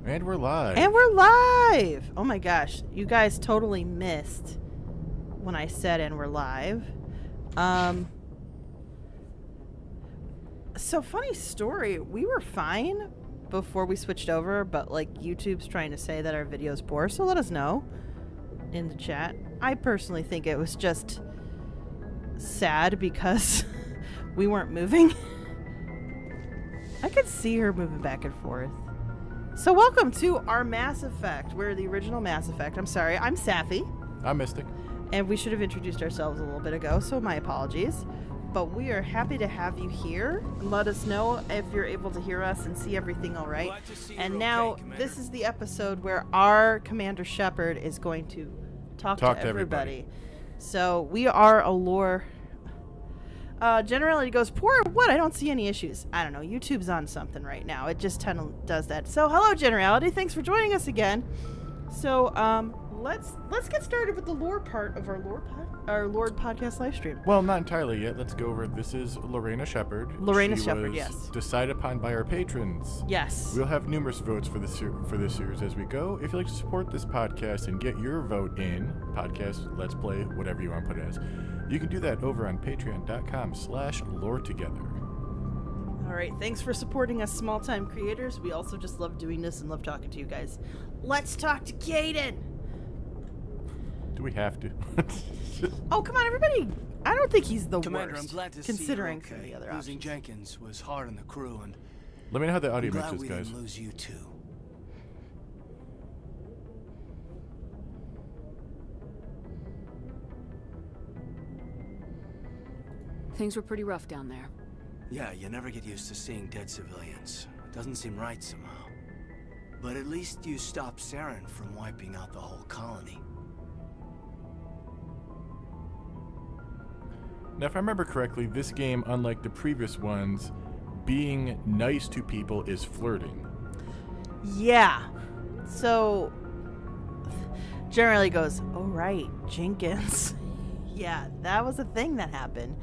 And we're live. And we're live! Oh my gosh, you guys totally missed when I said and we're live. So funny story, we were fine before we switched over, but like YouTube's trying to say that our video's poor, so let us know in the chat. I personally think it was just sad because we weren't moving. I could see her moving back and forth. So welcome to our Mass Effect. We're the original Mass Effect. I'm sorry, I'm Sapphy. I'm Mystic. And we should have introduced ourselves a little bit ago, so my apologies. But we are happy to have you here. Let us know if you're able to hear us and see everything all right. And now, this is the episode where our Commander Shepard is going to talk to everybody. So we are a lore... Generality goes, poor what? I don't see any issues. I don't know. YouTube's on something right now. It just kind of does that. So hello, Generality. Thanks for joining us again. So let's get started with the lore part of our Lord podcast live stream. Well, not entirely yet. Let's go over. This is Lorena Shepard. She was yes. Decided upon by our patrons. Yes. We'll have numerous votes for this series as we go. If you'd like to support this podcast and get your vote in, podcast, let's play, whatever you want to put it as, you can do that over on patreon.com/loretogether. All right. Thanks for supporting us small-time creators. We also just love doing this and love talking to you guys. Let's talk to Caden. Do we have to? Oh, come on, everybody. I don't think he's the Commander, worst, I'm glad to considering see some of the other Losing options. Jenkins was hard on the crew, and Let me know how the I'm audio glad mixes, we guys. didn't lose you too. Things were pretty rough down there. Yeah, you never get used to seeing dead civilians. It doesn't seem right somehow. But at least you stopped Saren from wiping out the whole colony. Now, if I remember correctly, this game, unlike the previous ones, being nice to people is flirting. Yeah. So, generally goes, oh, right, Jenkins. Yeah, that was a thing that happened.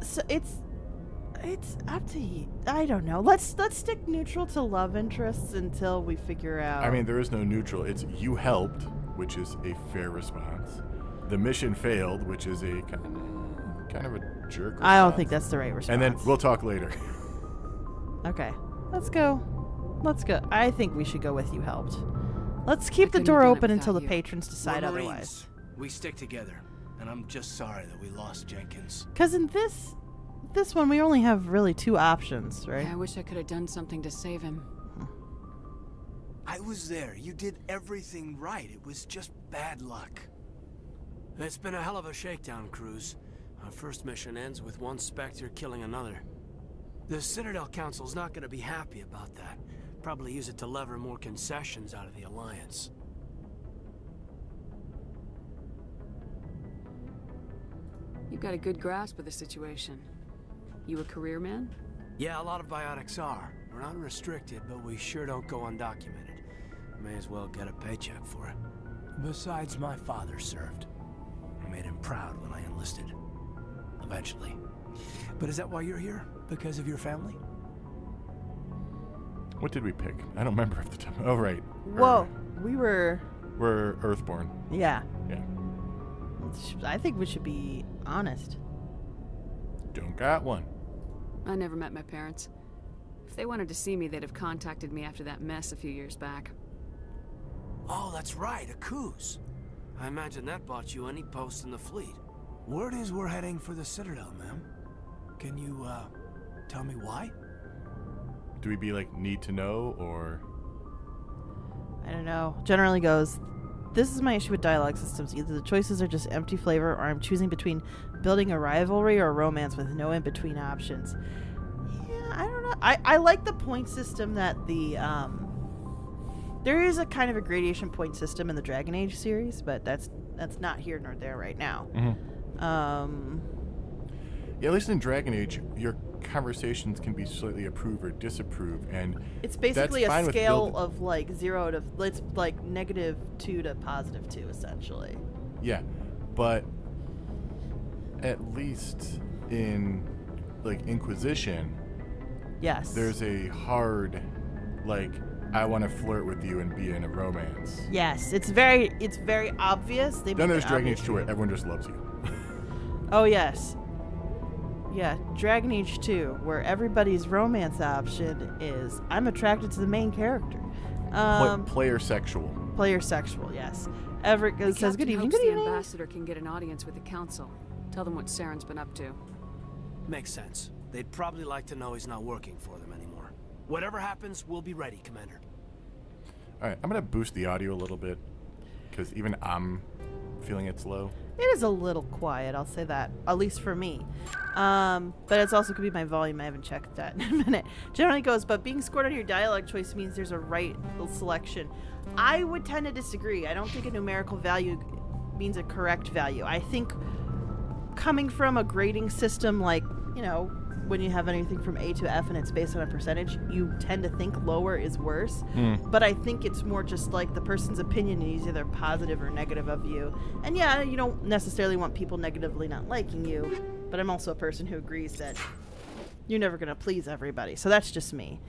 So it's up to you. I don't know. Let's stick neutral to love interests until we figure out. I mean, there is no neutral. It's you helped, which is a fair response. The mission failed, which is a kind of a jerk response. I don't think that's the right response. And then we'll talk later. Okay, let's go. I think we should go with you helped. Let's keep the couldn't door have done it open until the without you. patrons decide We're otherwise. Marines. We stick together, and I'm just sorry that we lost Jenkins. Because in this one, we only have really two options, right? Yeah, I wish I could have done something to save him. I was there. You did everything right. It was just bad luck. It's been a hell of a shakedown, Cruz. Our first mission ends with one Spectre killing another. The Citadel Council's not going to be happy about that. Probably use it to lever more concessions out of the Alliance. You've got a good grasp of the situation. You a career man? Yeah, a lot of biotics are. We're not restricted, but we sure don't go undocumented. May as well get a paycheck for it. Besides, my father served. I made him proud when I enlisted. Eventually. But is that why you're here? Because of your family? What did we pick? I don't remember off the top. Oh, right. Whoa, we're Earthborn. yeah. Yeah. I think we should be honest. Don't got one. I never met my parents. If they wanted to see me, they'd have contacted me after that mess a few years back. Oh, that's right, a Coos. I imagine that bought you any post in the fleet. Word is we're heading for the Citadel, ma'am. Can you, tell me why? Do we be like need to know or? I don't know. Generally goes, this is my issue with dialogue systems. Either the choices are just empty flavor, or I'm choosing between building a rivalry or a romance with no in-between options. Yeah, I don't know. I like the point system that the, there is a kind of a gradation point system in the Dragon Age series, but that's not here nor there right now. Mm-hmm. Yeah, at least in Dragon Age, your conversations can be slightly approve or disapprove, and it's basically that's a fine scale of like 0 to, it's like -2 to +2 essentially. Yeah, but at least in like Inquisition, Yes. There's a hard, like, I want to flirt with you and be in a romance. Yes, it's very obvious. Then make there's it Dragon obvious Age 2 for where you. everyone just loves you. Oh yes. Yeah, Dragon Age 2, where everybody's romance option is I'm attracted to the main character. Player sexual. Player sexual, yes. Everett The says, "Good captain evening, hopes good the evening." ambassador can get an audience with the council. Tell them what Saren's been up to. Makes sense. They'd probably like to know he's not working for them anymore. Whatever happens, we'll be ready, Commander. All right, I'm going to boost the audio a little bit because even I'm feeling it's low. It is a little quiet, I'll say that, at least for me. But it's also could be my volume. I haven't checked that in a minute. Generally goes, but being scored on your dialogue choice means there's a right selection. I would tend to disagree. I don't think a numerical value means a correct value. I think coming from a grading system like, when you have anything from A to F and it's based on a percentage, you tend to think lower is worse. But I think it's more just like the person's opinion is either positive or negative of you. And yeah, you don't necessarily want people negatively not liking you, but I'm also a person who agrees that you're never going to please everybody. So that's just me.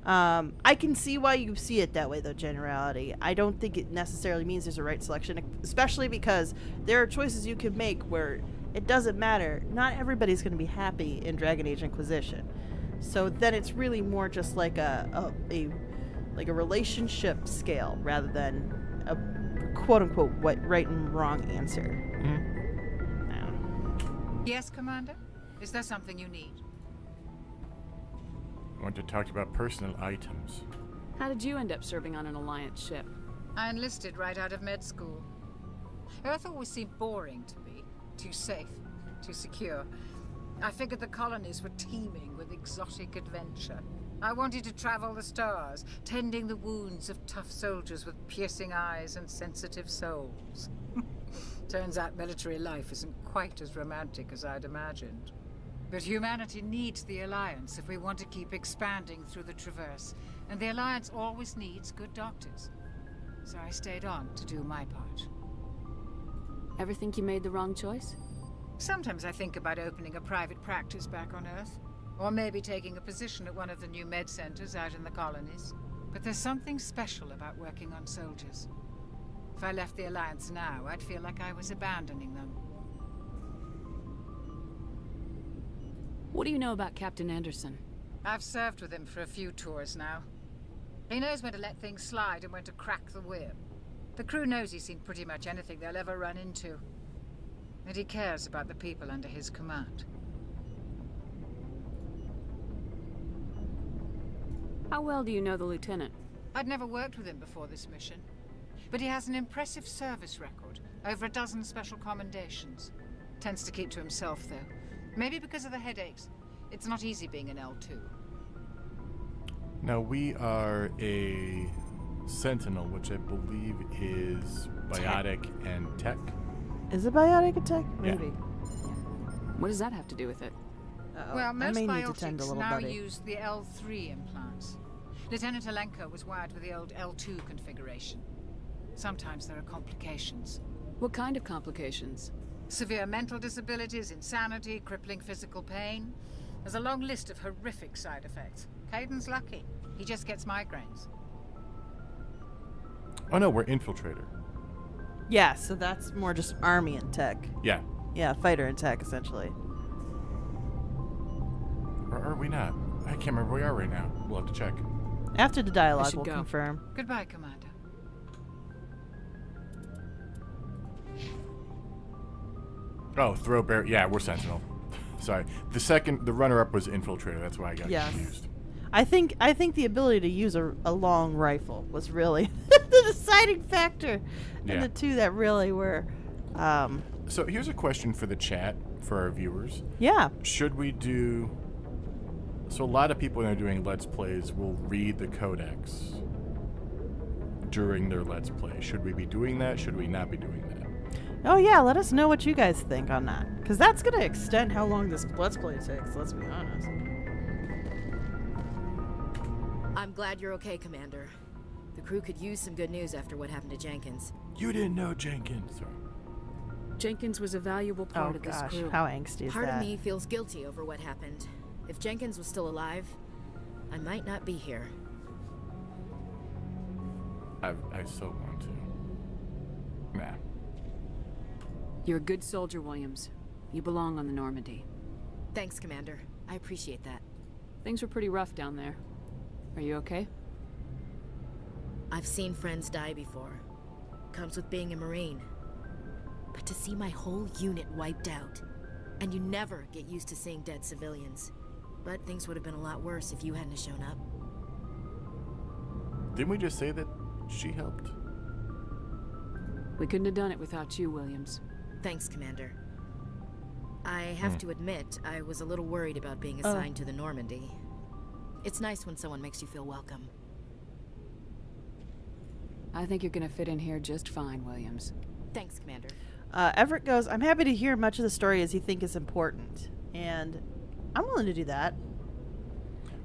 I can see why you see it that way, though, generality. I don't think it necessarily means there's a right selection, especially because there are choices you can make where it doesn't matter. Not everybody's going to be happy in Dragon Age Inquisition. So then it's really more just like a relationship scale rather than a quote-unquote right and wrong answer. Yes, Commander? Is there something you need? I want to talk about personal items. How did you end up serving on an Alliance ship? I enlisted right out of med school. Earth always seemed boring to me. Too safe, too secure. I figured the colonies were teeming with exotic adventure. I wanted to travel the stars, tending the wounds of tough soldiers with piercing eyes and sensitive souls. Turns out military life isn't quite as romantic as I'd imagined. But humanity needs the Alliance if we want to keep expanding through the Traverse, and the Alliance always needs good doctors. So I stayed on to do my part. Ever think you made the wrong choice? Sometimes I think about opening a private practice back on Earth. Or maybe taking a position at one of the new med centers out in the colonies. But there's something special about working on soldiers. If I left the Alliance now, I'd feel like I was abandoning them. What do you know about Captain Anderson? I've served with him for a few tours now. He knows when to let things slide and when to crack the whip. The crew knows he's seen pretty much anything they'll ever run into. And he cares about the people under his command. How well do you know the lieutenant? I'd never worked with him before this mission. But he has an impressive service record. Over a dozen special commendations. Tends to keep to himself, though. Maybe because of the headaches. It's not easy being an L2. Now, we are a Sentinel, which I believe is biotic and tech. Is it biotic attack? Yeah. Maybe. What does that have to do with it? Uh-oh. Well, I most may need to tend a biotics little now buddy. use the L3 implants. Lieutenant Alenko was wired with the old L2 configuration. Sometimes there are complications. What kind of complications? Severe mental disabilities, insanity, crippling physical pain. There's a long list of horrific side effects. Caden's lucky. He just gets migraines. Oh no, we're infiltrator. Yeah, so that's more just army and tech. Yeah. Yeah, fighter and tech, essentially. Or are we not? I can't remember where we are right now. We'll have to check. After the dialogue, should we'll go. confirm. Goodbye, Commander. Oh, throw bear. Yeah, we're Sentinel. Sorry. The runner-up was infiltrator. That's why I got Yes. confused. I think the ability to use a long rifle was really the deciding factor in Yeah. the two that really were. So here's a question for the chat, for our viewers. Yeah. Should we do... So a lot of people when they're doing Let's Plays will read the codex during their Let's Play. Should we be doing that? Should we not be doing that? Oh yeah, let us know what you guys think on that, because that's gonna extend how long this Let's Play takes. Let's be honest. I'm glad you're okay, Commander. The crew could use some good news after what happened to Jenkins. You didn't know Jenkins. Sorry. Jenkins was a valuable part Oh of this gosh, crew. how angsty is Part that? of me feels guilty over what happened. If Jenkins was still alive, I might not be here. I so want to. Nah. You're a good soldier, Williams. You belong on the Normandy. Thanks, Commander. I appreciate that. Things were pretty rough down there. Are you okay? I've seen friends die before. Comes with being a Marine. But to see my whole unit wiped out, and you never get used to seeing dead civilians. But things would have been a lot worse if you hadn't have shown up. Didn't we just say that she helped? We couldn't have done it without you, Williams. Thanks, Commander. I have to admit, I was a little worried about being assigned to the Normandy. It's nice when someone makes you feel welcome. I think you're gonna fit in here just fine, Williams. Thanks, Commander. Everett goes, I'm happy to hear much of the story as you think is important. And I'm willing to do that.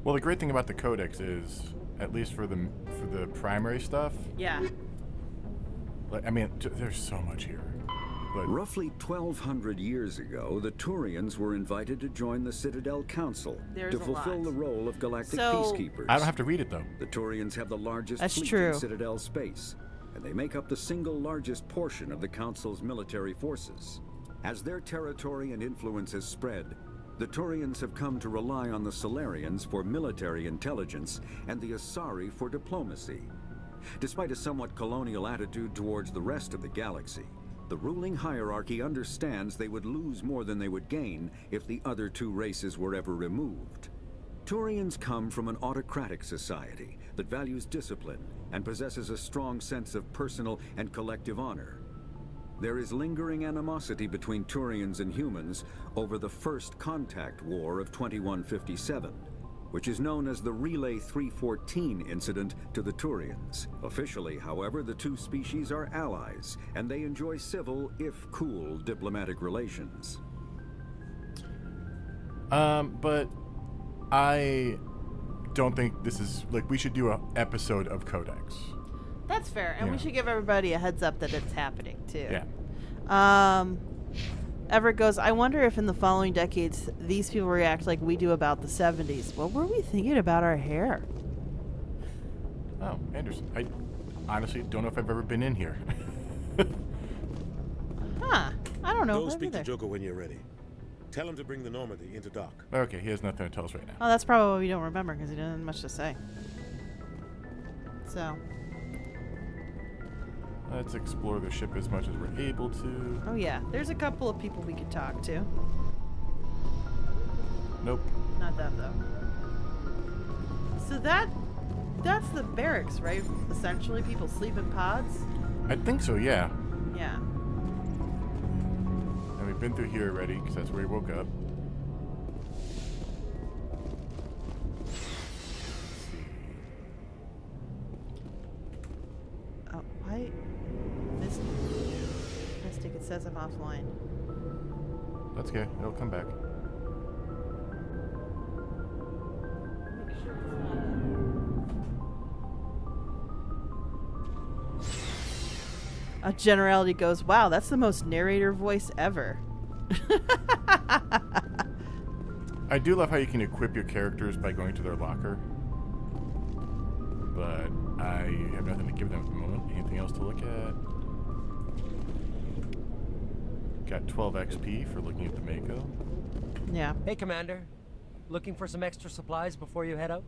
Well, the great thing about the Codex is, at least for the primary stuff, Yeah. like, I mean, there's so much here. But Roughly 1,200 years ago, the Turians were invited to join the Citadel Council There's to a fulfill lot. the role of galactic So- peacekeepers. I don't have to read it though. The Turians have the largest That's fleet true. in Citadel space, and they make up the single largest portion of the Council's military forces. As their territory and influence has spread, the Turians have come to rely on the Solarians for military intelligence and the Asari for diplomacy. Despite a somewhat colonial attitude towards the rest of the galaxy, the ruling hierarchy understands they would lose more than they would gain if the other two races were ever removed. Turians come from an autocratic society that values discipline and possesses a strong sense of personal and collective honor. There is lingering animosity between Turians and humans over the First Contact War of 2157, which is known as the Relay 314 incident to the Turians. Officially, however, the two species are allies, and they enjoy civil, if cool, diplomatic relations. But I don't think this is, like, we should do an episode of Codex. That's fair. And we Yeah. should give everybody a heads up that it's happening, too. Yeah. Everett goes, I wonder if in the following decades these people react like we do about the 70s. What were we thinking about our hair? Oh, Anderson. I honestly don't know if I've ever been in here. Huh. I don't know. Go if speak to either. Joker when you're ready. Tell him to bring the Normandy into dock. Okay, he has nothing to tell us right now. Oh, that's probably why we don't remember, because he didn't have much to say. So. Let's explore the ship as much as we're able to. Oh, yeah. There's a couple of people we could talk to. Nope. Not that, though. So that's the barracks, right? Essentially, people sleep in pods? I think so, yeah. Yeah. And we've been through here already, because that's where he woke up. Oh, why? Mystic, it says I'm offline. That's okay. It'll come back. A generality goes, wow, that's the most narrator voice ever. I do love how you can equip your characters by going to their locker. But I have nothing to give them at the moment. Anything else to look at? Got 12 XP for looking at the Mako. Yeah. Hey, Commander. Looking for some extra supplies before you head out?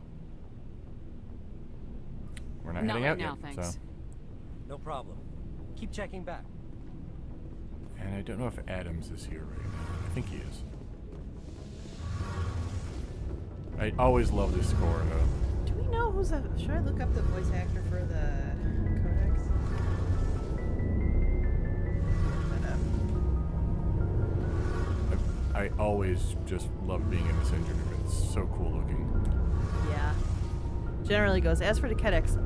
We're not Not heading right out now, yet, thanks. so. No problem. Keep checking back. And I don't know if Adams is here right now. I think he is. I always love this score, though. Do we know who's the... Should I look up the voice actor for the Codex? I always just love being in this engine room. It's so cool looking. Yeah. Generally goes, as for the Codex...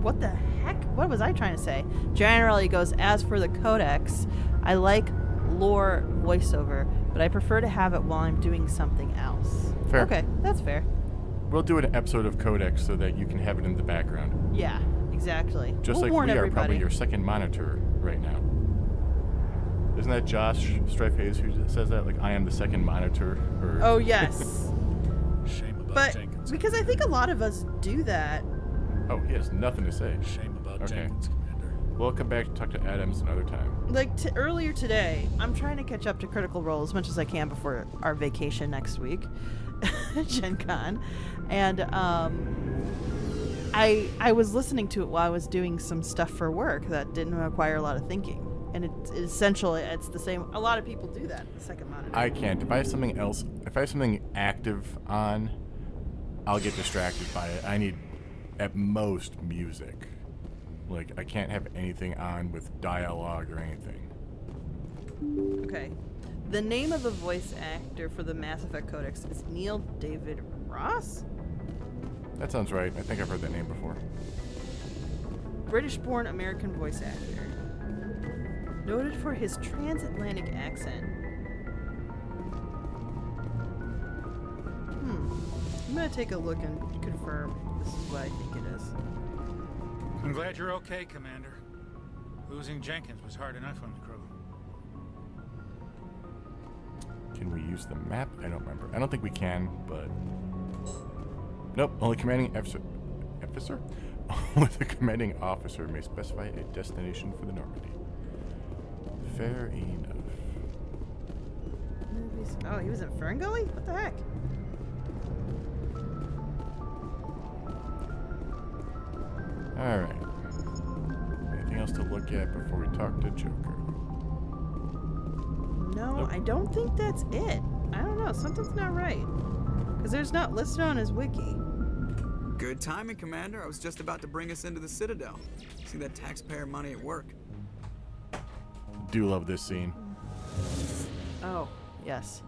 What the heck? What was I trying to say? Generally goes, as for the Codex, I like lore voiceover, but I prefer to have it while I'm doing something else. Fair. Okay, that's fair. We'll do an episode of Codex so that you can have it in the background. Yeah, exactly. Just we'll like warn we are everybody. probably your second monitor right now. Isn't that Josh Strife Hayes who says that? Like, I am the second monitor? Or Oh, yes. Shame about But Jenkins. Because I think a lot of us do that. Oh, he has nothing to say. Shame about Okay. Jenkins, Commander. We'll come back to talk to Adams another time. Like earlier today, I'm trying to catch up to Critical Role as much as I can before our vacation next week, Gen Con, and I was listening to it while I was doing some stuff for work that didn't require a lot of thinking, and it's essentially it's the same. A lot of people do that. The second monitor. I can't. If I have something else, if I have something active on, I'll get distracted by it. I need, at most, music. Like, I can't have anything on with dialogue or anything. Okay. The name of the voice actor for the Mass Effect Codex is Neil David Ross? That sounds right. I think I've heard that name before. British-born American voice actor. Noted for his transatlantic accent. I'm gonna take a look and confirm this is what I think it is. I'm glad you're okay, Commander. Losing Jenkins was hard enough on the crew. Can we use the map? I don't remember. I don't think we can, but... Nope, only commanding officer... Only the commanding officer may specify a destination for the Normandy. Fair enough. Oh, he was in Ferngully? What the heck? Alright. Anything else to look at before we talk to Joker? No, Nope. I don't think that's it. I don't know. Something's not right. Because there's not listed on his wiki. Good timing, Commander. I was just about to bring us into the Citadel. See that taxpayer money at work. Do love this scene. Oh, yes.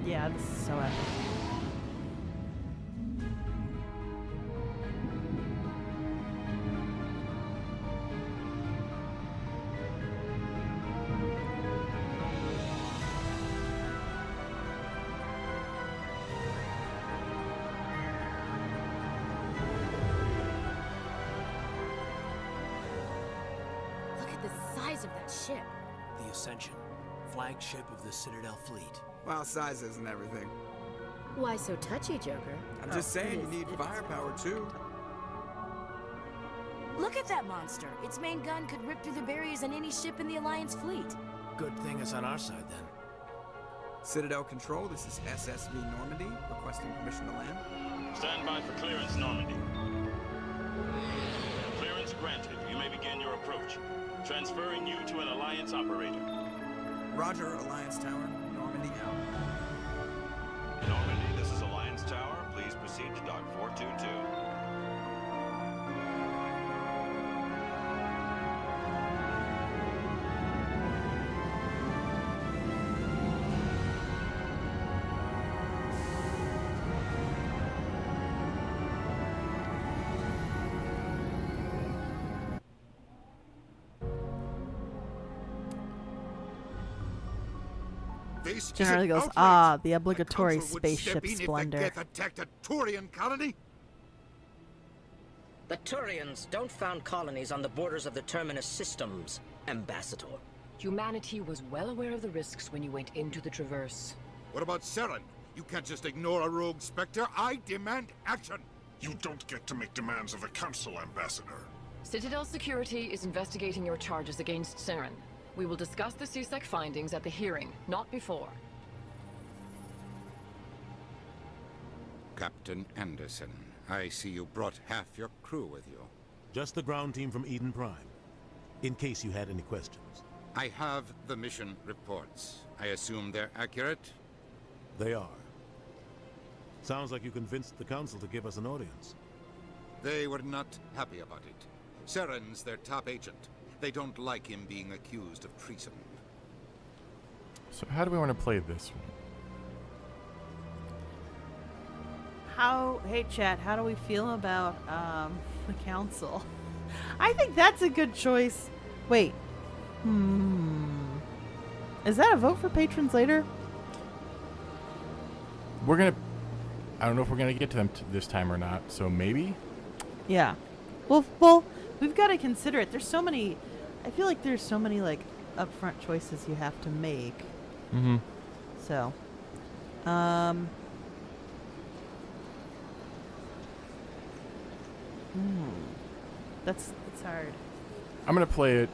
Yeah, this is so epic. Look at the size of that ship. The Ascension, flagship of the Citadel fleet. Well, size isn't everything. Why so touchy, Joker? I'm just saying you need firepower, too. Look at that monster. Its main gun could rip through the barriers in any ship in the Alliance fleet. Good thing it's on our side, then. Citadel Control, this is SSV Normandy, requesting permission to land. Stand by for clearance, Normandy. Clearance granted. You may begin your approach. Transferring you to an Alliance operator. Roger, Alliance Tower, Normandy out. Normandy, this is Alliance Tower. Please proceed to Dock 422. This Generally goes, the obligatory spaceship splendor. attacked a Turian colony? The Turians don't found colonies on the borders of the Terminus systems, Ambassador. Humanity was well aware of the risks when you went into the Traverse. What about Saren? You can't just ignore a rogue Spectre. I demand action. You don't get to make demands of the Council, Ambassador. Citadel Security is investigating your charges against Saren. We will discuss the CSEC findings at the hearing, not before. Captain Anderson, I see you brought half your crew with you. Just the ground team from Eden Prime, in case you had any questions. I have the mission reports. I assume they're accurate? They are. Sounds like you convinced the Council to give us an audience. They were not happy about it. Saren's their top agent. They don't like him being accused of treason. So how do we want to play this one? Hey chat, how do we feel about the council? I think that's a good choice. Wait. Is that a vote for patrons later? I don't know if we're gonna get to them this time or not, so maybe? Yeah. Well, we've got to consider it. There's so many, I feel like there's so many like upfront choices you have to make. So, that's hard. I'm gonna play it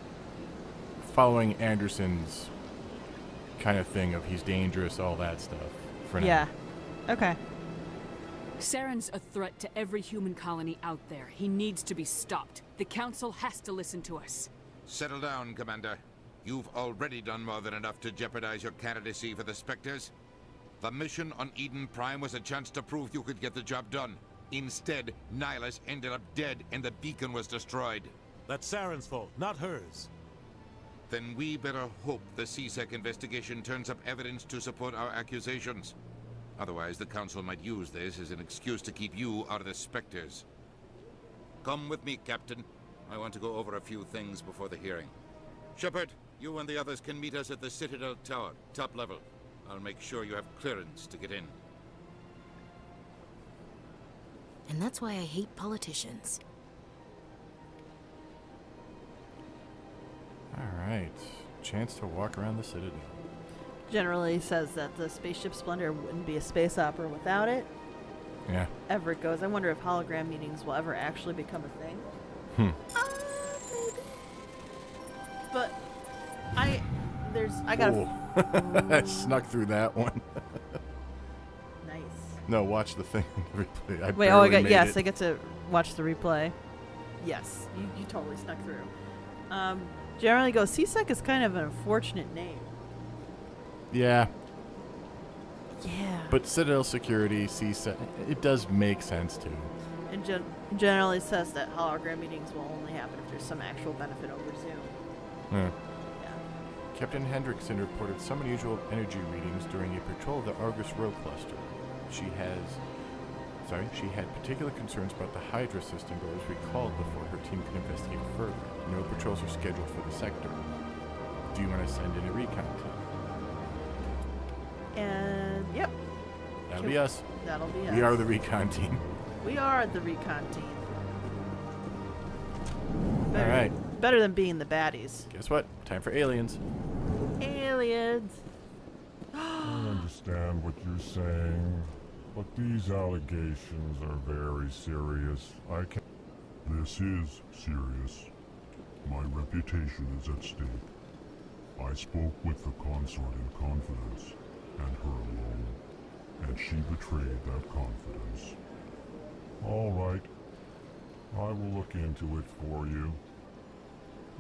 following Anderson's kind of thing of he's dangerous, all that stuff. For now. Yeah. Okay. Saren's a threat to every human colony out there. He needs to be stopped. The Council has to listen to us. Settle down, Commander. You've already done more than enough to jeopardize your candidacy for the Spectres. The mission on Eden Prime was a chance to prove you could get the job done. Instead, Nihilus ended up dead and the beacon was destroyed. That's Saren's fault, not hers. Then we better hope the CSEC investigation turns up evidence to support our accusations. Otherwise, the Council might use this as an excuse to keep you out of the Spectres. Come with me, Captain. I want to go over a few things before the hearing. Shepard, you and the others can meet us at the Citadel Tower, top level. I'll make sure you have clearance to get in. And that's why I hate politicians. Alright. Chance to walk around the Citadel. Generally says that the spaceship Splendor wouldn't be a space opera without it. Yeah. Everett goes, I wonder if hologram meetings will ever actually become a thing. Maybe. But I got I snuck through that one. Nice. No, watch the thing on the replay. Wait, I get to watch the replay. Yes, you totally snuck through. Generally goes, CSEC is kind of an unfortunate name. Yeah. Yeah. But Citadel Security, CSEC, it does make sense too. And generally says that hologram meetings will only happen if there's some actual benefit over Zoom. Yeah. Captain Hendrickson reported some unusual energy readings during a patrol of the Argus Row cluster. She had particular concerns about the Hydra system, but was recalled before her team could investigate further. No patrols are scheduled for the sector. Do you want to send in a recon team? And yep. That'll be us. That'll be us. We are the recon team. We are the recon team. All right. Better than being the baddies. Guess what? Time for aliens. Aliens. I understand what you're saying, but these allegations are very serious. This is serious. My reputation is at stake. I spoke with the consort in confidence, and her alone, and she betrayed that confidence. All right. I will look into it for you.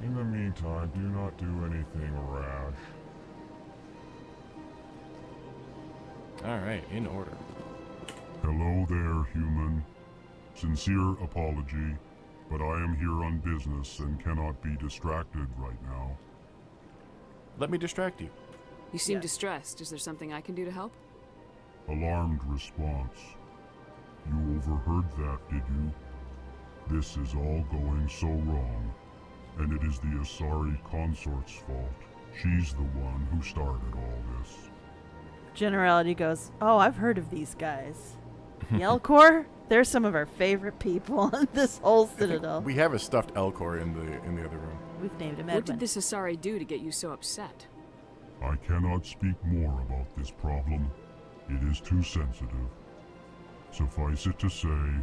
In the meantime, do not do anything rash. Alright, in order. Hello there, human. Sincere apology, but I am here on business and cannot be distracted right now. Let me distract you. You seem distressed. Is there something I can do to help? Alarmed response. You overheard that, did you? This is all going so wrong, and it is the Asari consort's fault. She's the one who started all this. Generality goes, oh, I've heard of these guys. Yelcor? They're some of our favorite people in this whole Citadel. We have a stuffed Elcor in the other room. We've named him What Edwin. did this Asari do to get you so upset? I cannot speak more about this problem. It is too sensitive. Suffice it to say,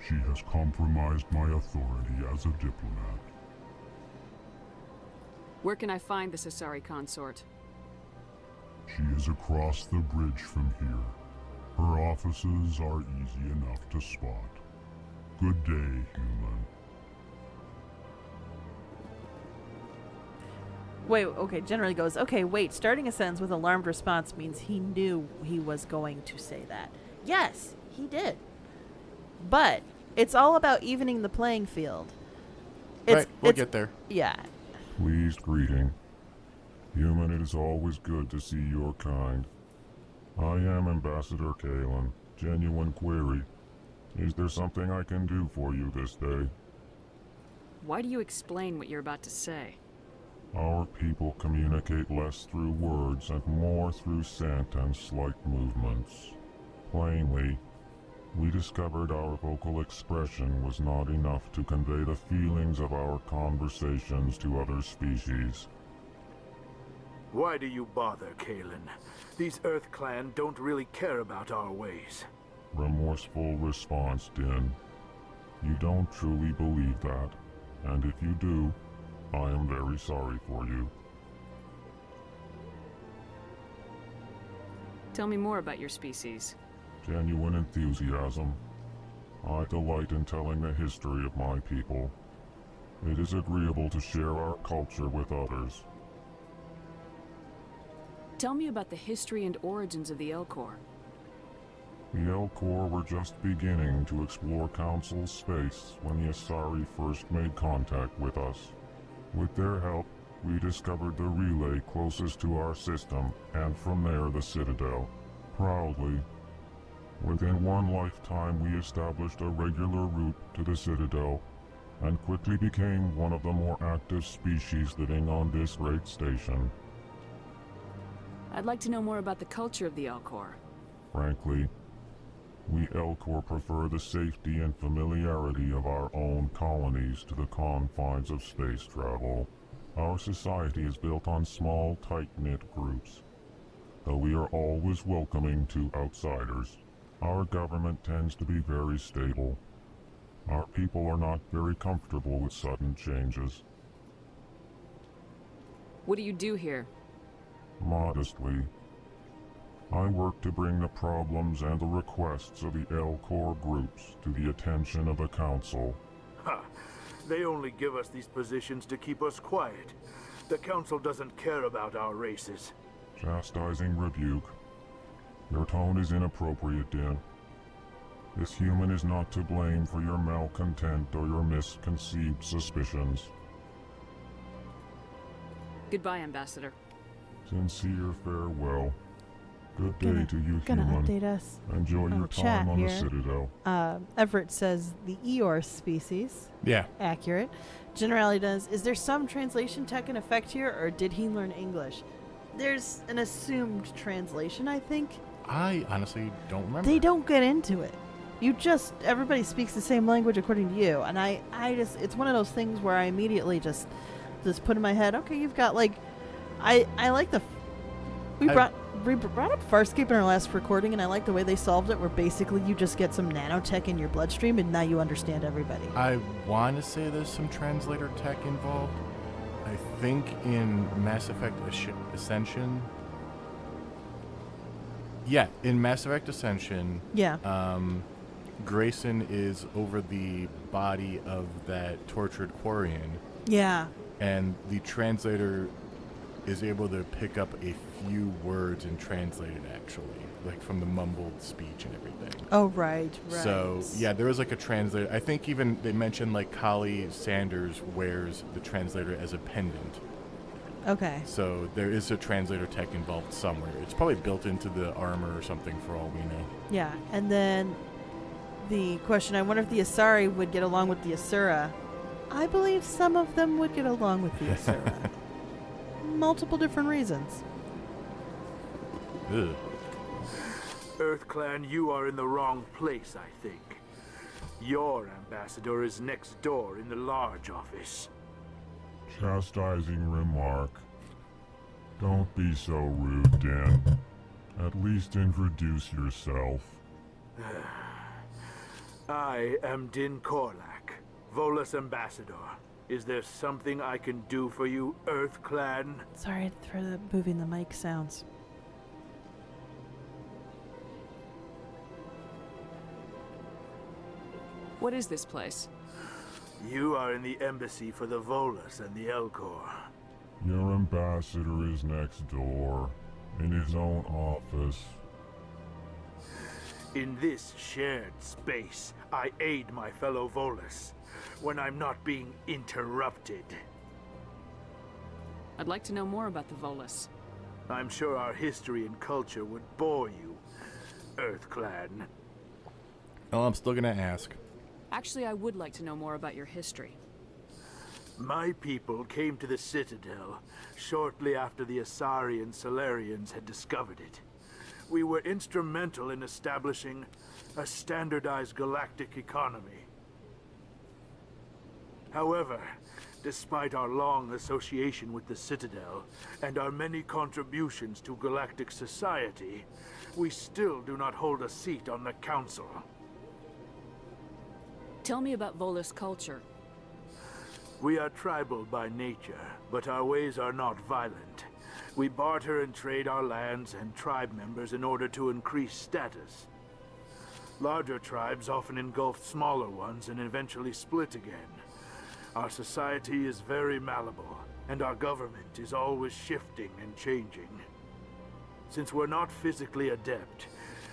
she has compromised my authority as a diplomat. Where can I find this Asari consort? She is across the bridge from here. Her offices are easy enough to spot. Good day, human. Wait, okay, generally goes, okay, wait, starting a sentence with alarmed response means he knew he was going to say that. Yes, he did. But it's all about evening the playing field. Right, we'll get there. Yeah. Pleased greeting. Human, it is always good to see your kind. I am Ambassador Kalen. Genuine query. Is there something I can do for you this day? Why do you explain what you're about to say? Our people communicate less through words and more through scent and slight movements. Plainly, we discovered our vocal expression was not enough to convey the feelings of our conversations to other species. Why do you bother, Kalen? These Earth Clan don't really care about our ways. Remorseful response, Din. You don't truly believe that, and if you do, I am very sorry for you. Tell me more about your species. Genuine enthusiasm. I delight in telling the history of my people. It is agreeable to share our culture with others. Tell me about the history and origins of the Elcor. The Elcor were just beginning to explore Council space when the Asari first made contact with us. With their help, we discovered the relay closest to our system, and from there the Citadel. Proudly. Within one lifetime we established a regular route to the Citadel, and quickly became one of the more active species living on this great station. I'd like to know more about the culture of the Elcor. Frankly, we Elcor prefer the safety and familiarity of our own colonies to the confines of space travel. Our society is built on small, tight-knit groups, though we are always welcoming to outsiders. Our government tends to be very stable. Our people are not very comfortable with sudden changes. What do you do here? Modestly, I work to bring the problems and the requests of the Elcor groups to the attention of the Council. Ha! They only give us these positions to keep us quiet. The Council doesn't care about our races. Chastising rebuke. Your tone is inappropriate, Din. This human is not to blame for your malcontent or your misconceived suspicions. Goodbye, Ambassador. Sincere farewell. Good day to you, Gonna human. update us Enjoy on your the chat time on here. the Citadel. Everett says the Eeyore species. Yeah. Accurate. Generality does. Is there some translation tech in effect here, or did he learn English? There's an assumed translation, I think. I honestly don't remember. They don't get into it. Everybody speaks the same language according to you. And I just, it's one of those things where I immediately just put in my head, okay, you've got like, I like the, we brought up Farscape in our last recording, and I like the way they solved it, where basically you just get some nanotech in your bloodstream, and now you understand everybody. I want to say there's some translator tech involved. I think in Mass Effect Ascension. Yeah, in Mass Effect Ascension. Yeah. Grayson is over the body of that tortured Quarian. Yeah. And the translator is able to pick up a few words and translate it, actually, like from the mumbled speech and everything. Oh, right. So, yeah, there was like a translator. I think even they mentioned like Kali Sanders wears the translator as a pendant. Okay. So there is a translator tech involved somewhere. It's probably built into the armor or something for all we know. Yeah, and then the question, I wonder if the Asari would get along with the Asura. I believe some of them would get along with the Asura. Multiple different reasons. Ugh. Earth Clan, you are in the wrong place, I think. Your ambassador is next door in the large office. Chastising remark. Don't be so rude, Dan. At least introduce yourself. I am Din Korlak, Volus ambassador. Is there something I can do for you, Earth Clan? Sorry for moving the mic sounds. What is this place? You are in the embassy for the Volus and the Elcor. Your ambassador is next door, in his own office. In this shared space, I aid my fellow Volus when I'm not being interrupted. I'd like to know more about the Volus. I'm sure our history and culture would bore you, Earth Clan. Well, I'm still gonna ask. Actually, I would like to know more about your history. My people came to the Citadel shortly after the Asari and Solarians had discovered it. We were instrumental in establishing a standardized galactic economy. However, Despite our long association with the Citadel and our many contributions to galactic society, we still do not hold a seat on the Council. Tell me about Volus culture. We are tribal by nature, but our ways are not violent. We barter and trade our lands and tribe members in order to increase status. Larger tribes often engulf smaller ones and eventually split again. Our society is very malleable, and our government is always shifting and changing. Since we're not physically adept,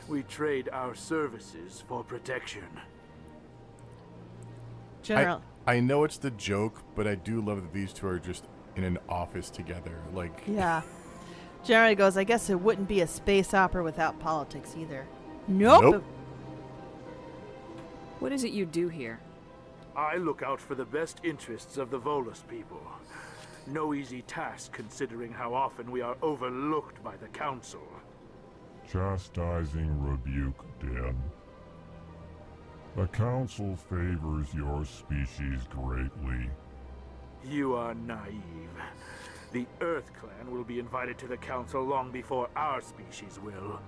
we trade our services for protection. General. I know it's the joke, but I do love that these two are just in an office together. Like, Yeah. General goes, I guess it wouldn't be a space opera without politics either. Nope. What is it you do here? I look out for the best interests of the Volus people. No easy task considering how often we are overlooked by the Council. Chastising rebuke, Den. The Council favors your species greatly. You are naive. The Earth Clan will be invited to the Council long before our species will.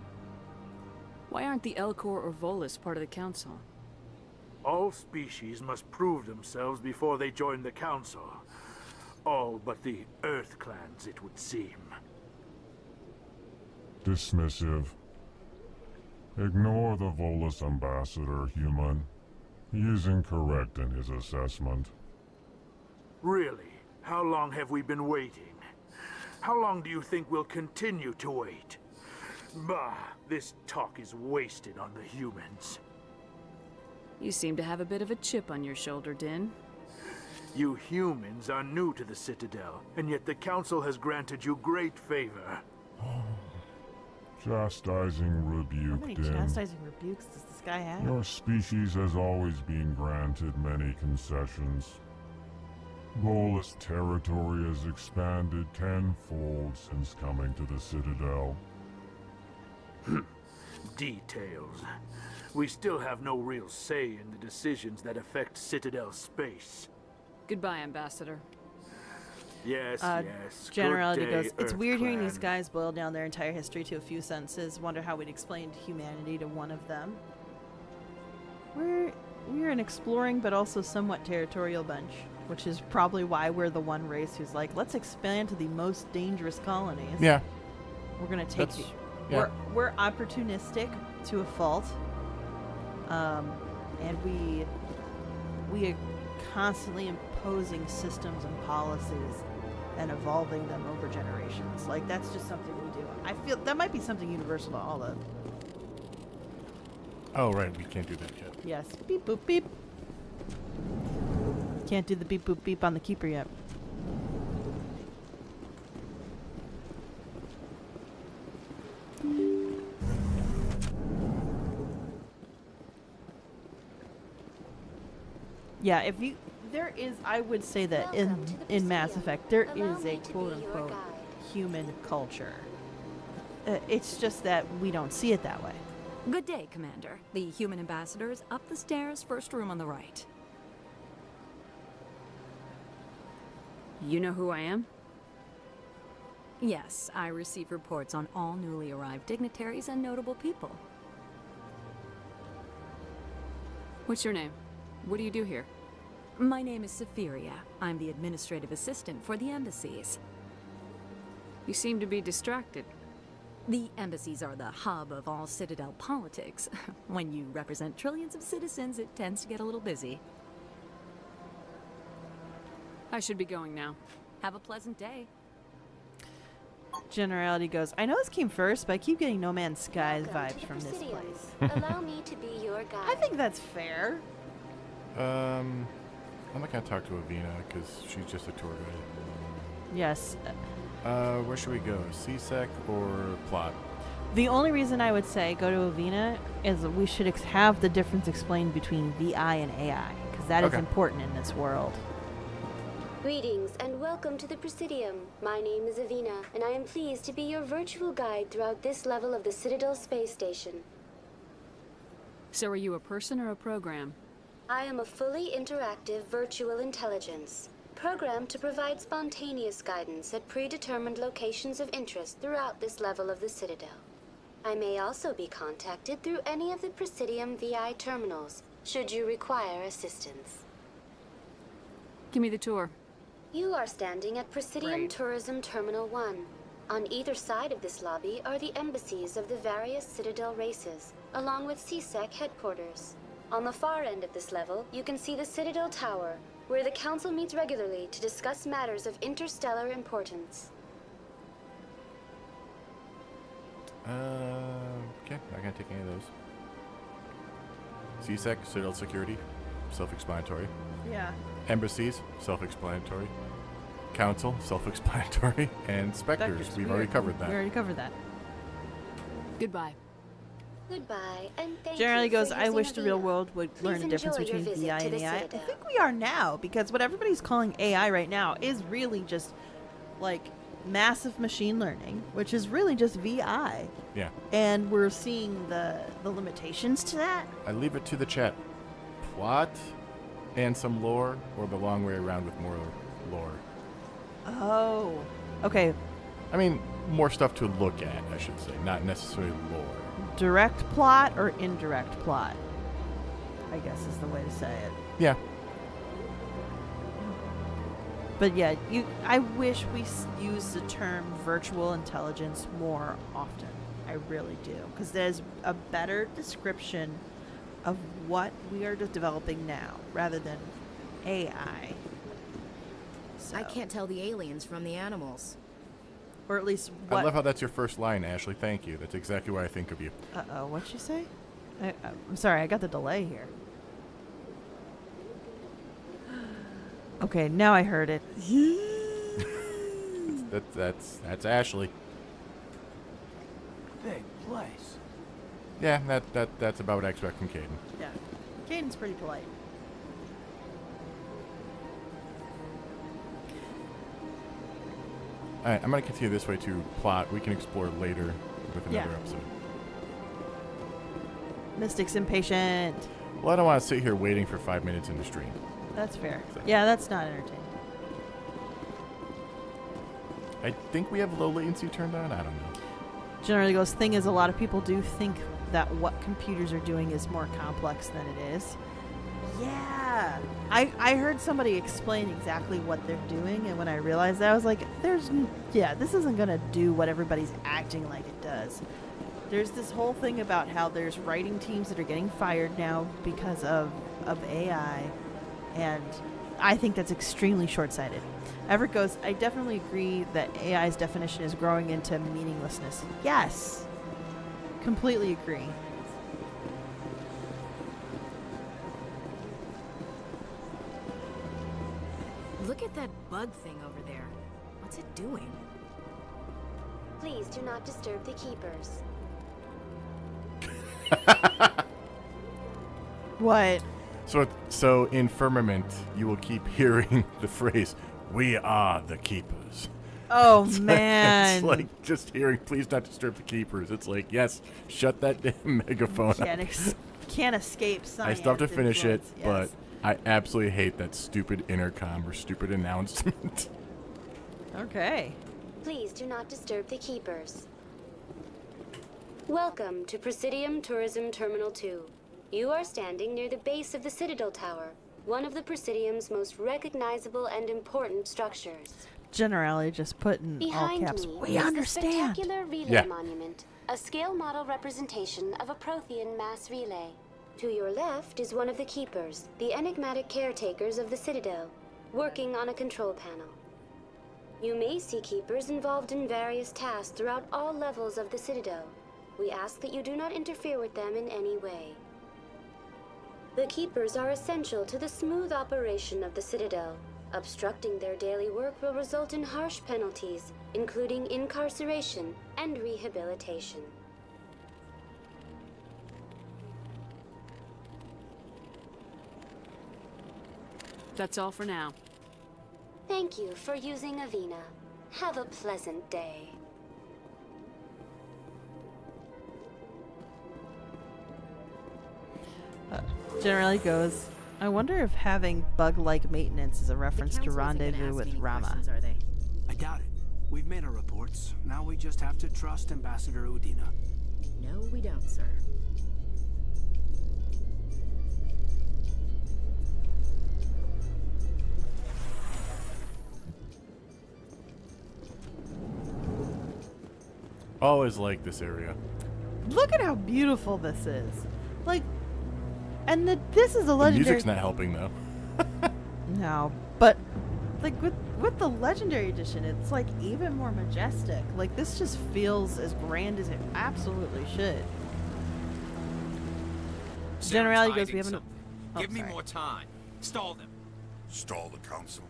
Why aren't the Elcor or Volus part of the Council? All species must prove themselves before they join the Council. All but the Earth Clans, it would seem. Dismissive. Ignore the Volus ambassador, human. He is incorrect in his assessment. Really? How long have we been waiting? How long do you think we'll continue to wait? Bah, this talk is wasted on the humans. You seem to have a bit of a chip on your shoulder, Din. You humans are new to the Citadel, and yet the Council has granted you great favor. Chastising rebuke, How many Din. chastising rebukes does this guy have? Your species has always been granted many concessions. Volus territory has expanded tenfold since coming to the Citadel. Details. We still have no real say in the decisions that affect Citadel space. Goodbye, Ambassador. Yes, yes. Generality Good day, goes, it's Earth weird hearing Clan." these guys boil down their entire history to a few sentences. Wonder how we'd explain humanity to one of them. We're an exploring but also somewhat territorial bunch, which is probably why we're the one race who's like, let's expand to the most dangerous colonies. Yeah. We're gonna take That's- you. yeah. We're opportunistic to a fault. And we are constantly imposing systems and policies and evolving them over generations. Like, that's just something we do. I feel that might be something universal to all of. Oh, right, we can't do that yet. Yes. Beep boop beep. Can't do the beep boop beep on the keeper yet. Yeah, if you there is, I would say that in Mass Effect there is a quote unquote human culture. It's just that we don't see it that way. Good day, Commander. The human ambassador is up the stairs, first room on the right. You know who I am? Yes, I receive reports on all newly arrived dignitaries and notable people. What's your name? What do you do here? My name is Sapphy. I'm the administrative assistant for the embassies. You seem to be distracted. The embassies are the hub of all Citadel politics. When you represent trillions of citizens, it tends to get a little busy. I should be going now. Have a pleasant day. Generality goes, I know this came first, but I keep getting No Man's Sky vibes from this place. Allow me to be your guide. I think that's fair. I'm not gonna talk to Avina because she's just a tour guide. Yes. Where should we go? CSEC or plot? The only reason I would say go to Avina is that we should have the difference explained between VI and AI, because that is important in this world. Greetings and welcome to the Presidium. My name is Avina, and I am pleased to be your virtual guide throughout this level of the Citadel space station. So are you a person or a program? I am a fully interactive virtual intelligence. programmed to provide spontaneous guidance at predetermined locations of interest throughout this level of the Citadel. I may also be contacted through any of the Presidium VI terminals, should you require assistance. Give me the tour. You are standing at Presidium Right. Tourism Terminal 1. On either side of this lobby are the embassies of the various Citadel races, along with CSEC headquarters. On the far end of this level, you can see the Citadel Tower, where the Council meets regularly to discuss matters of interstellar importance. Okay, not gonna take any of those. CSEC, Citadel Security, self-explanatory. Yeah. Embassies, self-explanatory. Council, self-explanatory. And Spectres, we've already covered that. We already covered that. Goodbye. Goodbye, and thank Generally you for goes, I using wish the real Avena. world would Please learn the difference enjoy your between visit VI to and the AI. I Citadel. think we are now, because what everybody's calling AI right now is really just like massive machine learning, which is really just VI. Yeah. And we're seeing the limitations to that. I leave it to the chat. Plot and some lore, or the long way around with more lore. Oh. Okay. I mean, more stuff to look at, I should say, not necessarily lore. Direct plot or indirect plot, I guess is the way to say it. Yeah. But yeah, I wish we use the term virtual intelligence more often. I really do. Because there's a better description of what we are developing now rather than AI. So. I can't tell the aliens from the animals. Or at least what... I love how that's your first line, Ashley. Thank you. That's exactly what I think of you. Uh-oh, what'd you say? I'm sorry, I got the delay here. Okay, now I heard it. That's Ashley. Big place. Yeah, that's about what I expect from Caden. Yeah. Caden's pretty polite. Alright, I'm going to continue this way to plot. We can explore later with another episode. Mystic's impatient. Well, I don't want to sit here waiting for 5 minutes in the stream. That's fair. Yeah, that's not entertaining. I think we have low latency turned on. I don't know. Generally goes, thing is, a lot of people do think that what computers are doing is more complex than it is. Yeah. I heard somebody explain exactly what they're doing, and when I realized that, I was like, this isn't going to do what everybody's acting like it does. There's this whole thing about how there's writing teams that are getting fired now because of AI, and I think that's extremely short-sighted. Everett goes, I definitely agree that AI's definition is growing into meaninglessness. Yes. Completely agree. Look at that bug thing over there. What's it doing? Please do not disturb the keepers. What? So in Firmament, you will keep hearing the phrase, "We are the keepers." Oh, man. It's like just hearing, "Please not disturb the keepers." It's like, yes, shut that damn megaphone up. Can't escape I science. still have to finish it, influence, but yes. I absolutely hate that stupid intercom or stupid announcement. Okay. Please do not disturb the keepers. Welcome to Presidium Tourism Terminal 2. You are standing near the base of the Citadel Tower, one of the Presidium's most recognizable and important structures. Generally, just put in Behind all caps. me We is understand. the spectacular relay monument, a scale model representation of a Prothean mass relay. To your left is one of the keepers, the enigmatic caretakers of the Citadel, working on a control panel. You may see keepers involved in various tasks throughout all levels of the Citadel. We ask that you do not interfere with them in any way. The keepers are essential to the smooth operation of the Citadel. Obstructing their daily work will result in harsh penalties, including incarceration and rehabilitation. That's all for now. Thank you for using Avena. Have a pleasant day. Generally goes, I wonder if having bug-like maintenance is a reference to Rendezvous with Rama. Are they? I doubt it. We've made our reports. Now we just have to trust Ambassador Udina. No, we don't, sir. Always like this area. Look at how beautiful this is. Like, and this is a The legendary. music's not helping though. No, but like with the legendary edition, it's like even more majestic. Like this just feels as grand as it absolutely should. Generality goes, we haven't. Oh, Give me sorry. more time. Stall them. Stall the council?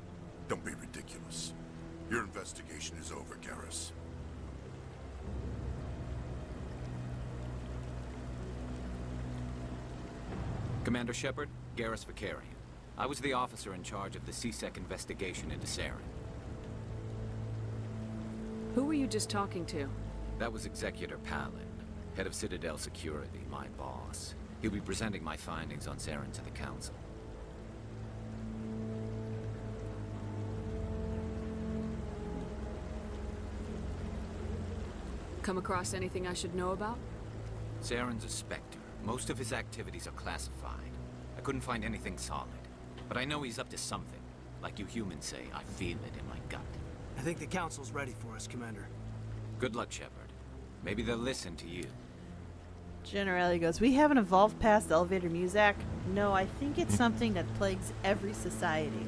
Don't be ridiculous. Your investigation is over, Garrus. Commander Shepard, Garrus Vicarian. I was the officer in charge of the CSEC investigation into Saren. Who were you just talking to? That was Executor Palin, head of Citadel Security, my boss. He'll be presenting my findings on Saren to the Council. Come across anything I should know about? Saren's a Spectre. Most of his activities are classified. I couldn't find anything solid. But I know he's up to something. Like you humans say, I feel it in my gut. I think the Council's ready for us, Commander. Good luck, Shepard. Maybe they'll listen to you. Generality goes, we haven't evolved past elevator music. No, I think it's something that plagues every society.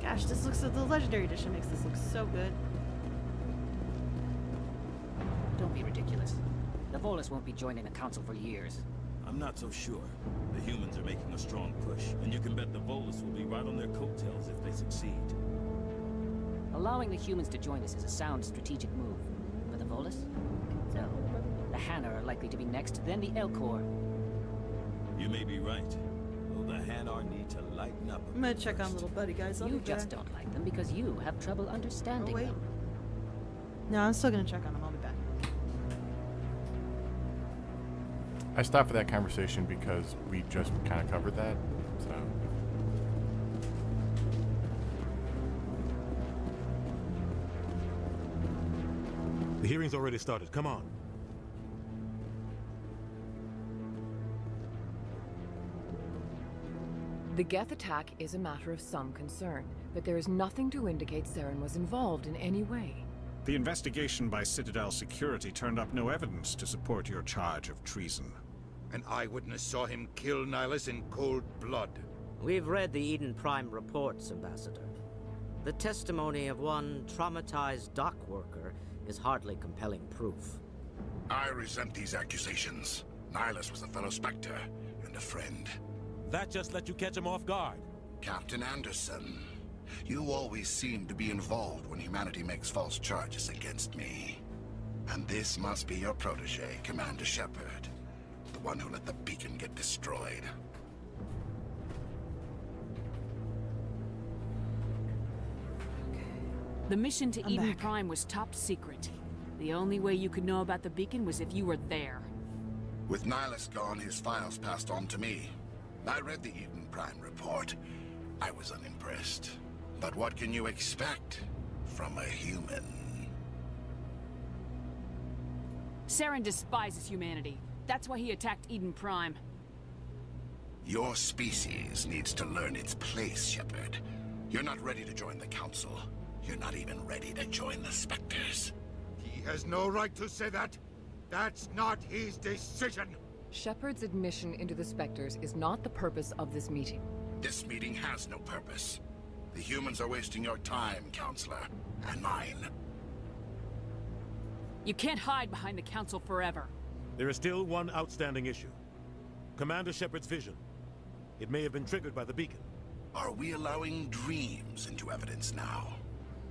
Gosh, this looks the legendary edition makes this look so good. Don't be ridiculous. The Volus won't be joining the Council for years. I'm not so sure. The humans are making a strong push, and you can bet the Volus will be right on their coattails if they succeed. Allowing the humans to join us is a sound strategic move. For the Volus? So, the Hanna are likely to be next, then the Elcor. You may be right. Though the Hanar need to lighten up. I'm gonna check on little buddy, guys. I'll You be just back. don't like them because you have trouble understanding wait. them. No, I'm still gonna check on him. I'll be back. I stopped for that conversation because we just kind of covered that, so. The hearing's already started. Come on. The Geth attack is a matter of some concern, but there is nothing to indicate Saren was involved in any way. The investigation by Citadel Security turned up no evidence to support your charge of treason. An eyewitness saw him kill Nihilus in cold blood. We've read the Eden Prime reports, Ambassador. The testimony of one traumatized dock worker is hardly compelling proof. I resent these accusations. Nihilus was a fellow Spectre and a friend. That just let you catch him off guard. Captain Anderson, you always seem to be involved when humanity makes false charges against me. And this must be your protege, Commander Shepard. The one who let the beacon get destroyed. The mission to I'm Eden back. Prime was top secret. The only way you could know about the beacon was if you were there. With Nihilus gone, his files passed on to me. I read the Eden Prime report. I was unimpressed. But what can you expect from a human? Saren despises humanity. That's why he attacked Eden Prime. Your species needs to learn its place, Shepard. You're not ready to join the Council. You're not even ready to join the Spectres. He has no right to say that. That's not his decision. Shepard's admission into the Spectres is not the purpose of this meeting. This meeting has no purpose. The humans are wasting your time, Counselor, and mine. You can't hide behind the Council forever. There is still one outstanding issue. Commander Shepard's vision. It may have been triggered by the beacon. Are we allowing dreams into evidence now?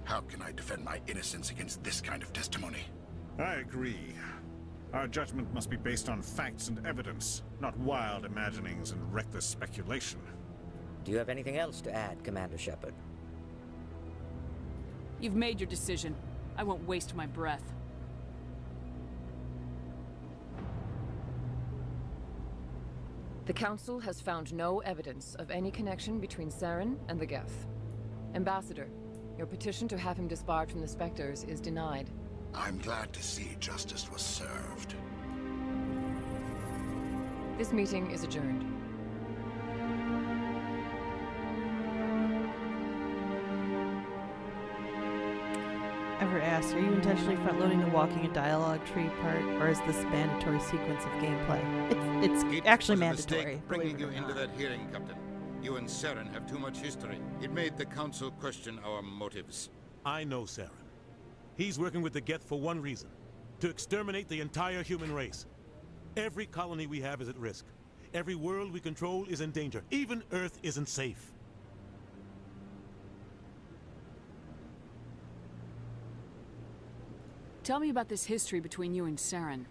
How can I defend my innocence against this kind of testimony? I agree. Our judgment must be based on facts and evidence, not wild imaginings and reckless speculation. Do you have anything else to add, Commander Shepard? You've made your decision. I won't waste my breath. The Council has found no evidence of any connection between Saren and the Geth. Ambassador, your petition to have him disbarred from the Spectres is denied. I'm glad to see justice was served. This meeting is adjourned. Ever asked, are you intentionally front-loading the walking and dialogue tree part, or is this mandatory sequence of gameplay? It's actually mandatory. Bringing you into that hearing, Captain. You and Saren have too much history. It made the Council question our motives. I know Saren. He's working with the Geth for one reason. To exterminate the entire human race. Every colony we have is at risk. Every world we control is in danger. Even Earth isn't safe. Tell me about this history between you and Saren.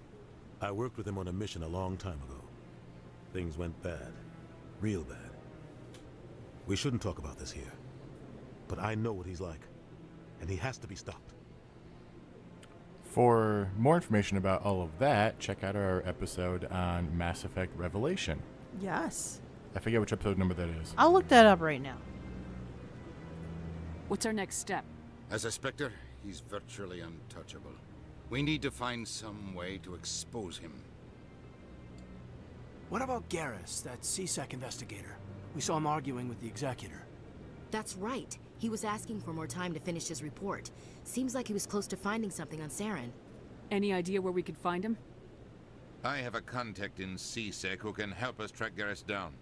I worked with him on a mission a long time ago. Things went bad. Real bad. We shouldn't talk about this here. But I know what he's like. And he has to be stopped. For more information about all of that, check out our episode on Mass Effect Revelation. Yes. I forget which episode number that is. I'll look that up right now. What's our next step? As a Spectre, he's virtually untouchable. We need to find some way to expose him. What about Garrus, that CSEC investigator? We saw him arguing with the Executor. That's right. He was asking for more time to finish his report. Seems like he was close to finding something on Saren. Any idea where we could find him? I have a contact in CSEC who can help us track Garrus down.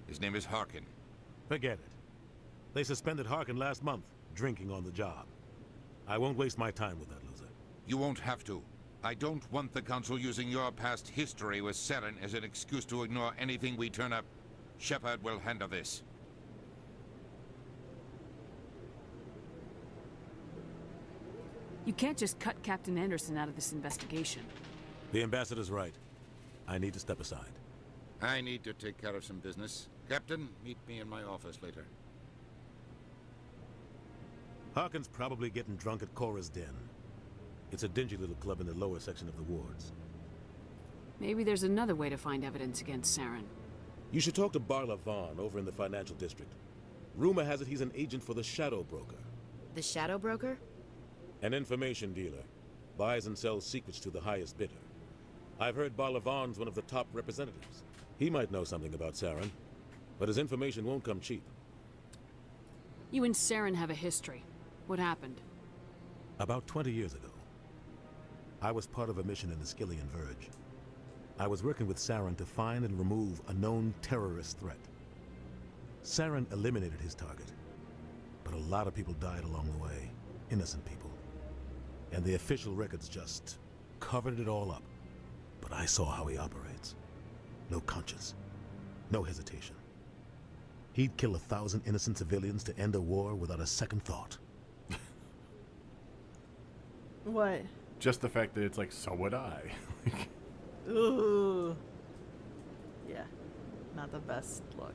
His name is Harkin. Forget it. They suspended Harkin last month, drinking on the job. I won't waste my time with that loser. You won't have to. I don't want the Council using your past history with Saren as an excuse to ignore anything we turn up. Shepard will handle this. You can't just cut Captain Anderson out of this investigation. The Ambassador's right. I need to step aside. I need to take care of some business. Captain, meet me in my office later. Harkin's probably getting drunk at Cora's Den. It's a dingy little club in the lower section of the wards. Maybe there's another way to find evidence against Saren. You should talk to Barla Vaughn over in the financial district. Rumor has it he's an agent for the Shadow Broker. The Shadow Broker? An information dealer. Buys and sells secrets to the highest bidder. I've heard Barla Vaughn's one of the top representatives. He might know something about Saren, but his information won't come cheap. You and Saren have a history. What happened? About 20 years ago, I was part of a mission in the Skillian Verge. I was working with Saren to find and remove a known terrorist threat. Saren eliminated his target, but a lot of people died along the way, innocent people. And the official records just covered it all up. But I saw how he operates. No conscience, no hesitation. He'd kill 1,000 innocent civilians to end a war without a second thought. What? Just the fact that it's like, so would I. Ooh. Yeah. Not the best look.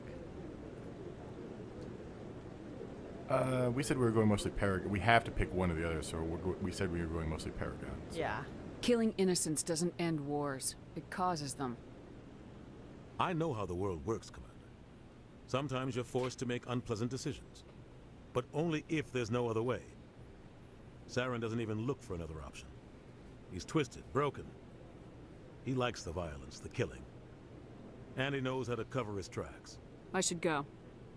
We said we were going mostly Paragon. We have to pick one or the other, so we said we were going mostly Paragon. Yeah. Killing innocents doesn't end wars. It causes them. I know how the world works, Commander. Sometimes you're forced to make unpleasant decisions. But only if there's no other way. Saren doesn't even look for another option. He's twisted, broken. He likes the violence, the killing. And he knows how to cover his tracks. I should go.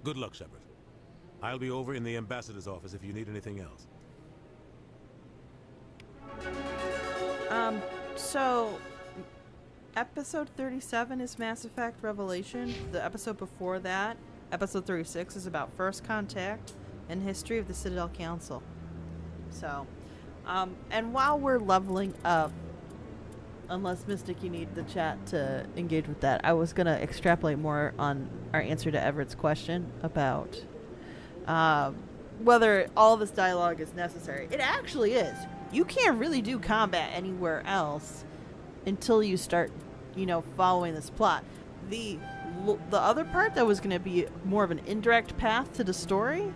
Good luck, Shepard. I'll be over in the Ambassador's office if you need anything else. So episode 37 is Mass Effect Revelation. The episode before that, episode 36, is about First Contact and history of the Citadel Council. So, and while we're leveling up, unless Mystic, you need the chat to engage with that, I was gonna extrapolate more on our answer to Everett's question about whether all this dialogue is necessary. It actually is. You can't really do combat anywhere else until you start, following this plot. The other part that was going to be more of an indirect path to the story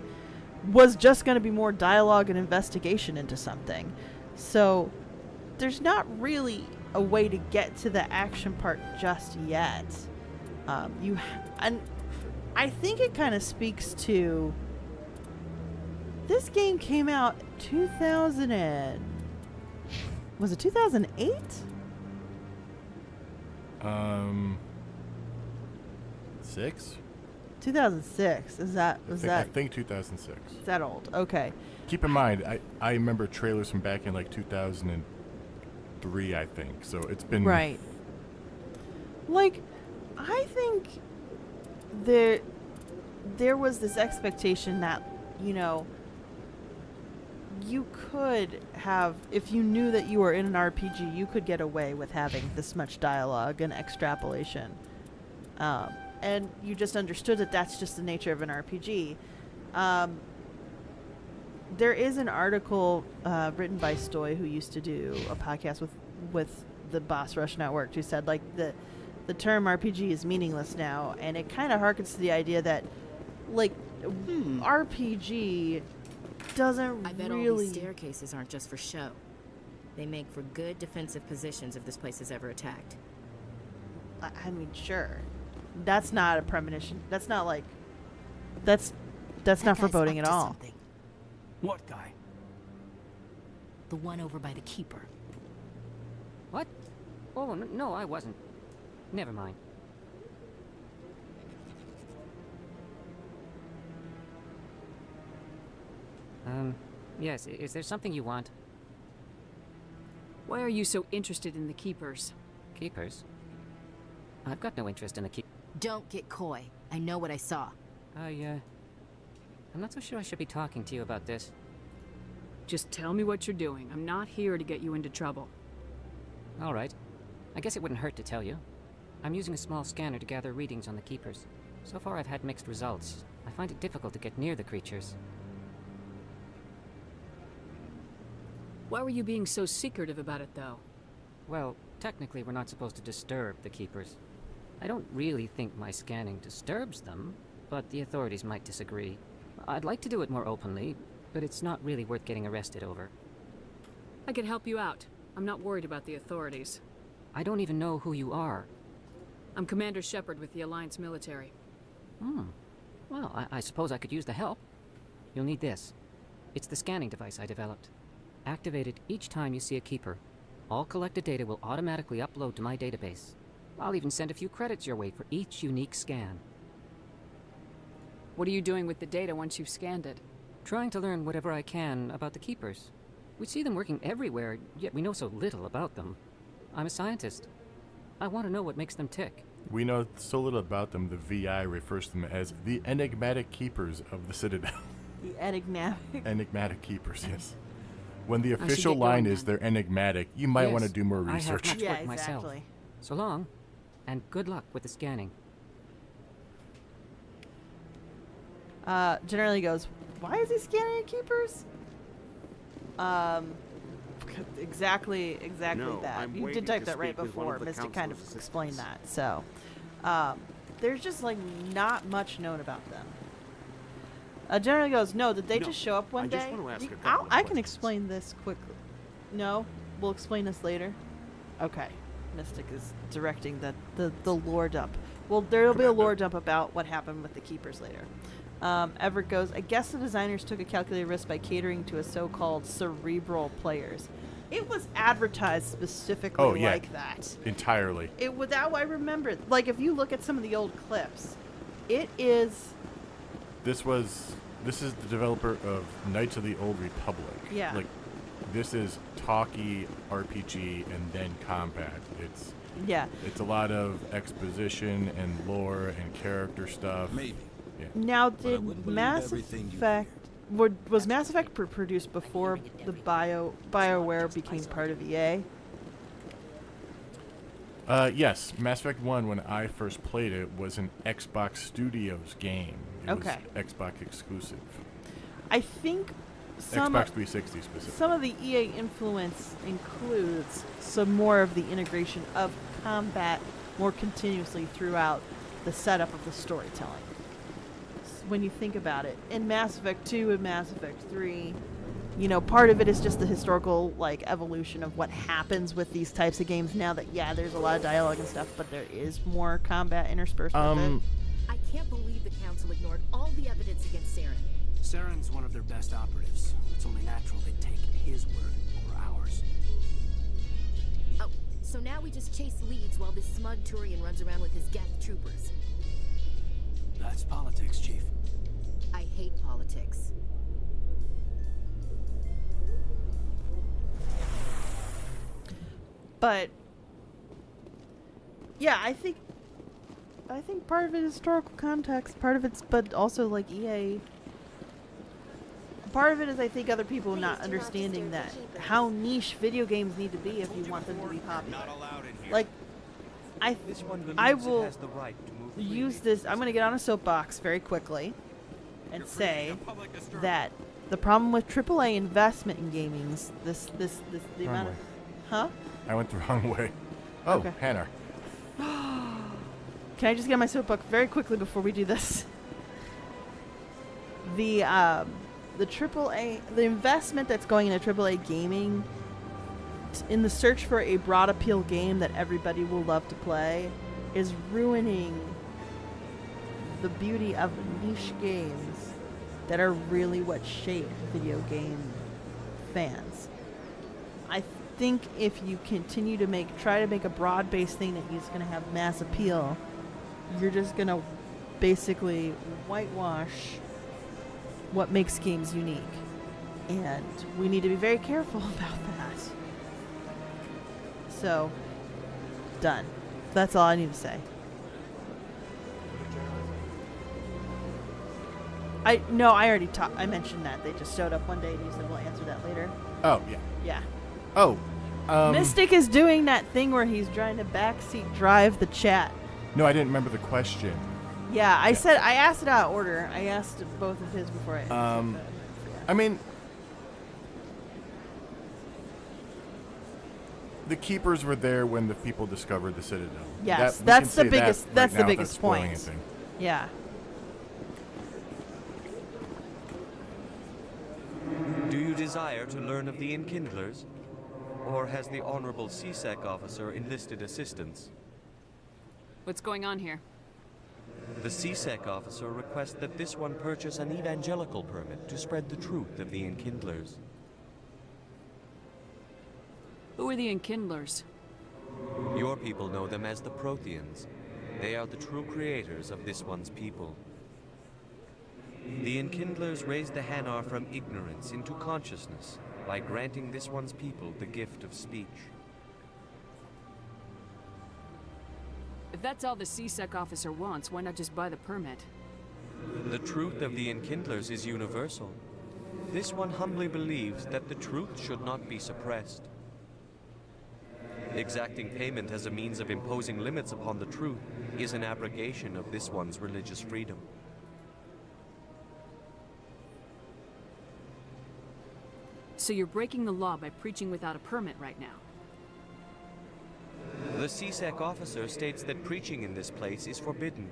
was just going to be more dialogue and investigation into something. So there's not really a way to get to the action part just yet. And I think it kind of speaks to this game came out 2000 and was it 2008? 6? 2006. Was I that think 2006. Is that old? Okay. Keep in mind, I remember trailers from back in like 2003, I think. So it's been right. Like, I think there was this expectation that, you know, you could have, if you knew that you were in an RPG, you could get away with having this much dialogue and extrapolation. And you just understood that that's just the nature of an RPG. There is an article written by Stoy, who used to do a podcast with the Boss Rush Network, who said, like, the term RPG is meaningless now, and it kind of harkens to the idea that, like, RPG doesn't I bet really... all these staircases aren't just for show. They make for good defensive positions if this place is ever attacked. I mean, sure. That's not a premonition. That's not like... That's not foreboding at all. Something. What guy? The one over by the Keeper. What? Oh, no, I wasn't. Never mind. Yes, is there something you want? Why are you so interested in the Keepers? Keepers? I've got no interest in the Don't get coy. I know what I saw. I'm not so sure I should be talking to you about this. Just tell me what you're doing. I'm not here to get you into trouble. All right. I guess it wouldn't hurt to tell you. I'm using a small scanner to gather readings on the Keepers. So far I've had mixed results. I find it difficult to get near the creatures. Why were you being so secretive about it, though? Well, technically we're not supposed to disturb the Keepers. I don't really think my scanning disturbs them, but the authorities might disagree. I'd like to do it more openly, but it's not really worth getting arrested over. I can help you out. I'm not worried about the authorities. I don't even know who you are. I'm Commander Shepard with the Alliance military. Well, I suppose I could use the help. You'll need this. It's the scanning device I developed. Activate it each time you see a Keeper. All collected data will automatically upload to my database. I'll even send a few credits your way for each unique scan. What are you doing with the data once you've scanned it? Trying to learn whatever I can about the Keepers. We see them working everywhere, yet we know so little about them. I'm a scientist. I want to know what makes them tick. We know so little about them, the VI refers to them as the enigmatic keepers of the Citadel. The enigmatic? Enigmatic keepers, yes. When the official line is they're enigmatic, you might want to do more research. I have much work myself. So long, and good luck with the scanning. Generally goes, why is he scanning Keepers? Exactly No, that. I'm You waiting did type to that right speak with one before. of the Mystic kind of council's explained assistants. that. So, there's just like not much known about them. Generally goes, no, did they just show up one I day? just want to ask a couple I of can questions. explain this quickly. No? We'll explain this later? Okay. Mystic is directing the lore dump. Well, there'll be a lore dump about what happened with the Keepers later. Everett goes, I guess the designers took a calculated risk by catering to a so-called cerebral players. It was advertised specifically like that. Entirely. That I remember. Like, if you look at some of the old clips, it is... This is the developer of Knights of the Old Republic. Yeah. Like, this is talky RPG and then combat. It's a lot of exposition and lore and character stuff. Maybe. Yeah. Now, did Mass Effect... Was Mass Effect produced before the BioWare became part of EA? Yes. Mass Effect 1, when I first played it, was an Xbox Studios game. It was Xbox exclusive. I think Xbox 360 specifically. Some of the EA influence includes some more of the integration of combat more continuously throughout the setup of the storytelling. When you think about it, in Mass Effect 2 and Mass Effect 3, You know, part of it is just the historical, like, evolution of what happens with these types of games now that, yeah, there's a lot of dialogue and stuff, but there is more combat interspersed with it. I can't believe the Council ignored all the evidence against Saren. Saren's one of their best operatives. It's only natural they'd take his word over ours. Oh, so now we just chase leads while this smug Turian runs around with his Geth troopers. That's politics, Chief. I hate politics. But yeah, I think part of it is historical context, part of it's, but also like EA. Part of it is, I think, other people not understanding that how niche video games need to be if you want them to be popular. Like, I will use this. I'm going to get on a soapbox very quickly and say that the problem with AAA investment in gaming is the amount of, huh? I went the wrong way. Oh, Okay. Hannah. Can I just get on my soapbox very quickly before we do this? The AAA, the investment that's going into AAA gaming in the search for a broad appeal game that everybody will love to play is ruining the beauty of niche games that are really what shape video game fans. I think if you continue to try to make a broad-based thing that is going to have mass appeal, you're just going to basically whitewash what makes games unique. And we need to be very careful about that. So, done. That's all I need to say. I already I mentioned that. They just showed up one day and you said we'll answer that later. Oh, yeah. Yeah. Oh. Mystic is doing that thing where he's trying to backseat drive the chat. No, I didn't remember the question. Yeah, I asked it out of order. I asked both of his before I I mean, the keepers were there when the people discovered the Citadel. Yes, we that's can the say biggest. that That's right the now biggest without spoiling point. anything. Yeah. Do you desire to learn of the Enkindlers? Or has the Honorable CSEC officer enlisted assistance? What's going on here? The CSEC officer requests that this one purchase an evangelical permit to spread the truth of the Enkindlers. Who are the Enkindlers? Your people know them as the Protheans. They are the true creators of this one's people. The Enkindlers raised the Hanar from ignorance into consciousness by granting this one's people the gift of speech. If that's all the CSEC officer wants, why not just buy the permit? The truth of the Enkindlers is universal. This one humbly believes that the truth should not be suppressed. Exacting payment as a means of imposing limits upon the truth is an abrogation of this one's religious freedom. So you're breaking the law by preaching without a permit right now? The CSEC officer states that preaching in this place is forbidden,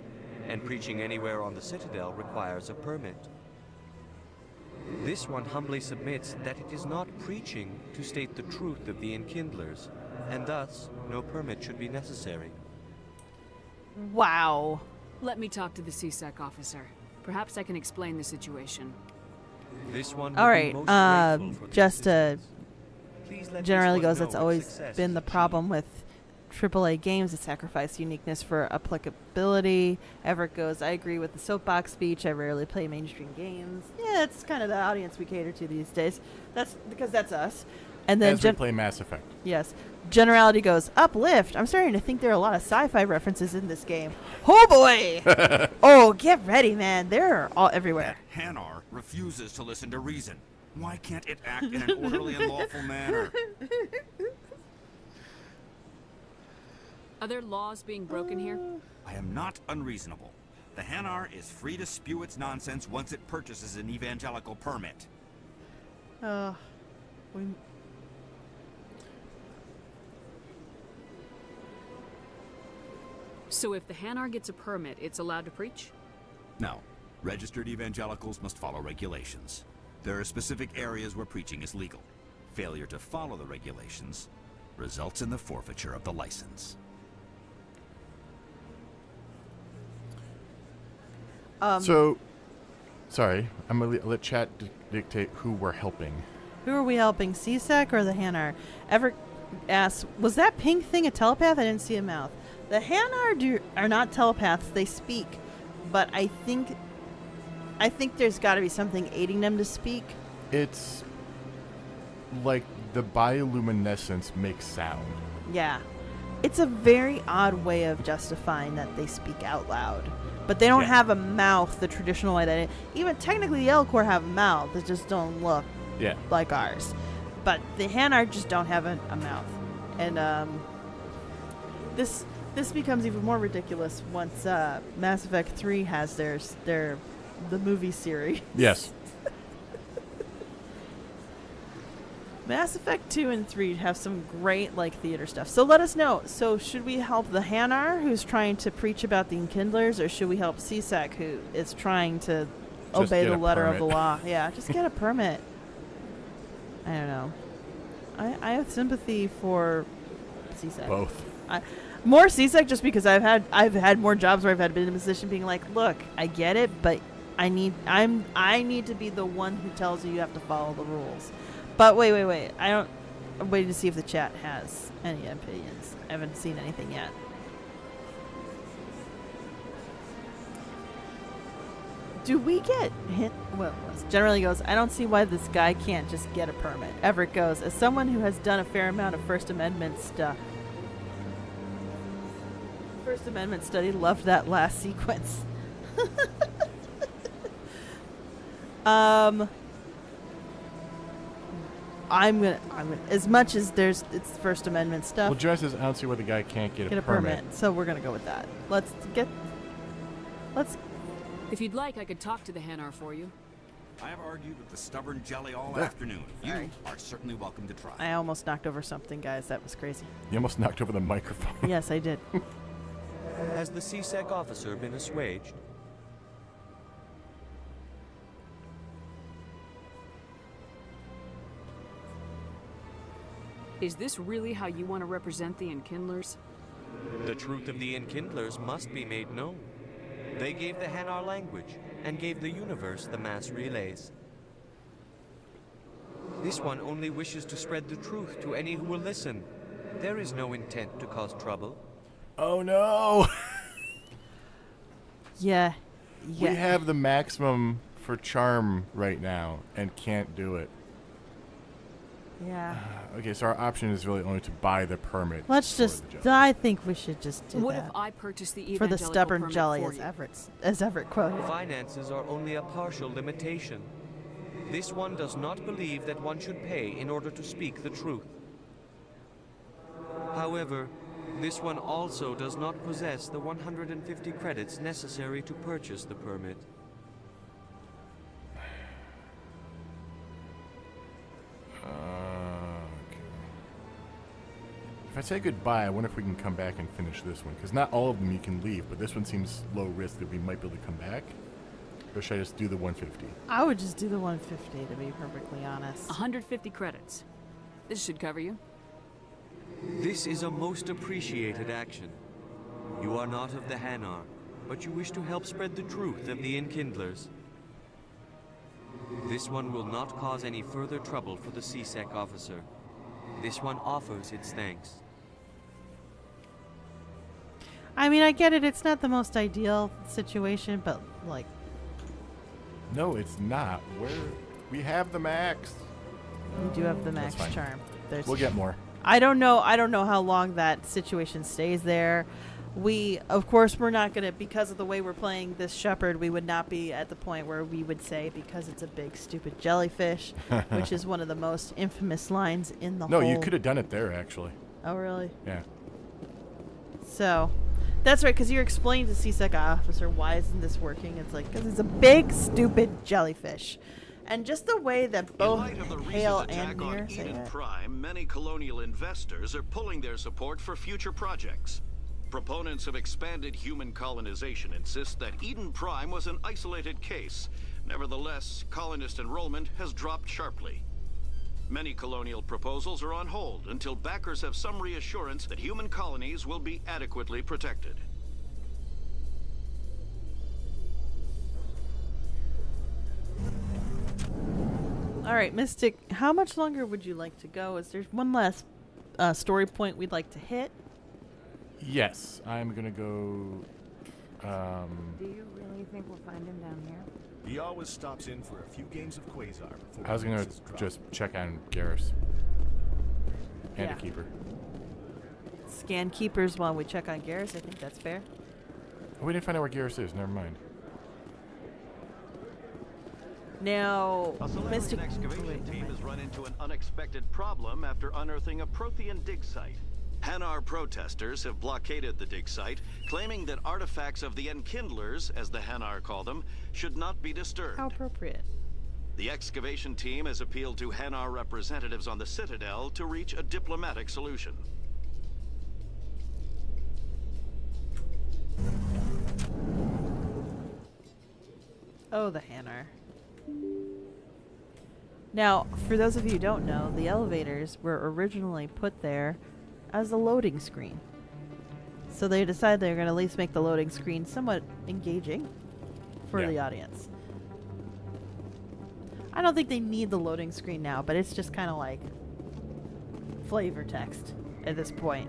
and preaching anywhere on the Citadel requires a permit. This one humbly submits that it is not preaching to state the truth of the Enkindlers, and thus, no permit should be necessary. Wow. Let me talk to the CSEC officer. Perhaps I can explain the situation. This one All right. Just generally goes. That's always been the problem with AAA games. It sacrifices uniqueness for applicability. Everett goes. I agree with the soapbox speech. I rarely play mainstream games. Yeah, it's kind of the audience we cater to these days. That's because that's us. And then as we play Mass Effect. Yes. Generality goes, uplift. I'm starting to think there are a lot of sci-fi references in this game. Oh boy! Oh, get ready, man. They're all everywhere. Hanar refuses to listen to reason. Why can't it act in an orderly and lawful manner? Are there laws being broken here? I am not unreasonable. The Hanar is free to spew its nonsense once it purchases an evangelical permit. So if the Hanar gets a permit, it's allowed to preach? No. Registered evangelicals must follow regulations. There are specific areas where preaching is legal. Failure to follow the regulations results in the forfeiture of the license. So, sorry, I'm gonna let chat dictate who we're helping. Who are we helping, CSEC or the Hanar? Everett asks, was that pink thing a telepath? I didn't see a mouth. The Hanar are not telepaths, they speak. But I think there's got to be something aiding them to speak. It's like the bioluminescence makes sound. Yeah. It's a very odd way of justifying that they speak out loud. But they don't have a mouth the traditional way that even technically the Elcor have a mouth. They just don't look like ours. But the Hanar just don't have a mouth. And this becomes even more ridiculous once Mass Effect 3 has the movie series. Yes. Mass Effect 2 and 3 have some great theater stuff. So let us know. So should we help the Hanar who's trying to preach about the Enkindlers, or should we help CSEC who is trying to obey the letter of the law? Yeah, just get a permit. I don't know. I have sympathy for CSEC. Both. More CSEC just because I've had more jobs where I've had been in a position being like, look, I get it, but I need to be the one who tells you have to follow the rules. But wait. I'm waiting to see if the chat has any opinions. I haven't seen anything yet. Do we get hit? Well, generally goes, I don't see why this guy can't just get a permit. Everett goes, as someone who has done a fair amount of First Amendment stuff. First Amendment study, loved that last sequence. I'm gonna as much as it's First Amendment stuff. Well, Joyce says I don't see why the guy can't get a permit. So we're gonna go with that. Let's. If you'd like, I could talk to the Hanar for you. I have argued with the stubborn jelly all afternoon. You are certainly welcome to try. I almost knocked over something, guys. That was crazy. You almost knocked over the microphone. Yes, I did. Has the CSEC officer been assuaged? Is this really how you want to represent the Enkindlers? The truth of the Enkindlers must be made known. They gave the Hanar language, and gave the universe the mass relays. This one only wishes to spread the truth to any who will listen. There is no intent to cause trouble. Oh no! Yeah. We have the maximum for charm right now, and can't do it. Yeah. Okay, so our option is really only to buy the permit. Let's just. I think we should just do what that. if I purchase the for the evangelical stubborn permit jelly, for you? as Everett quoted. Finances are only a partial limitation. This one does not believe that one should pay in order to speak the truth. However, this one also does not possess the 150 credits necessary to purchase the permit. Okay. If I say goodbye, I wonder if we can come back and finish this one. Because not all of them you can leave, but this one seems low risk that we might be able to come back. Or should I just do the 150? I would just do the 150, to be perfectly honest. 150 credits. This should cover you. This is a most appreciated action. You are not of the Hanar, but you wish to help spread the truth of the Enkindlers. This one will not cause any further trouble for the CSEC officer. This one offers its thanks. I mean, I get it. It's not the most ideal situation, but No, it's not. We have the max. We do have the That's max fine. charm. We'll get more. I don't know how long that situation stays there. Of course, we're not going to, because of the way we're playing this Shepherd, we would not be at the point where we would say, because it's a big, stupid jellyfish, which is one of the most infamous lines in the whole... No, you could have done it there, actually. Oh, really? Yeah. So, that's right, because you're explaining to CSEC officer, why isn't this working? It's like, because it's a big, stupid jellyfish. And just the way that both Hale and Mir say Eden it. Prime, many colonial investors are pulling their support for future projects. Proponents of expanded human colonization insist that Eden Prime was an isolated case, Nevertheless, colonist enrollment has dropped sharply. Many colonial proposals are on hold until backers have some reassurance that human colonies will be adequately protected. All right, Mystic, how much longer would you like to go? Is there one last story point we'd like to hit? Yes, I'm gonna go. Do you really think we'll find him down here? He always stops in for a few games of Quasar before I was gonna just check on Garrus and Yeah. a keeper. Scan keepers while we check on Garrus. I think that's fair. Oh, we didn't find out where Garrus is. Never mind. Now, A Solarian Mystic. excavation team has run into an unexpected problem after unearthing a Prothean dig site. Hanar protesters have blockaded the dig site, claiming that artifacts of the Enkindlers, as the Hanar call them, should not be disturbed. How appropriate. The excavation team has appealed to Hanar representatives on the Citadel to reach a diplomatic solution. Oh, the Hanar. Now, for those of you who don't know, the elevators were originally put there as a loading screen. So they decided they were going to at least make the loading screen somewhat engaging for the audience. I don't think they need the loading screen now, but it's just kind of like flavor text at this point.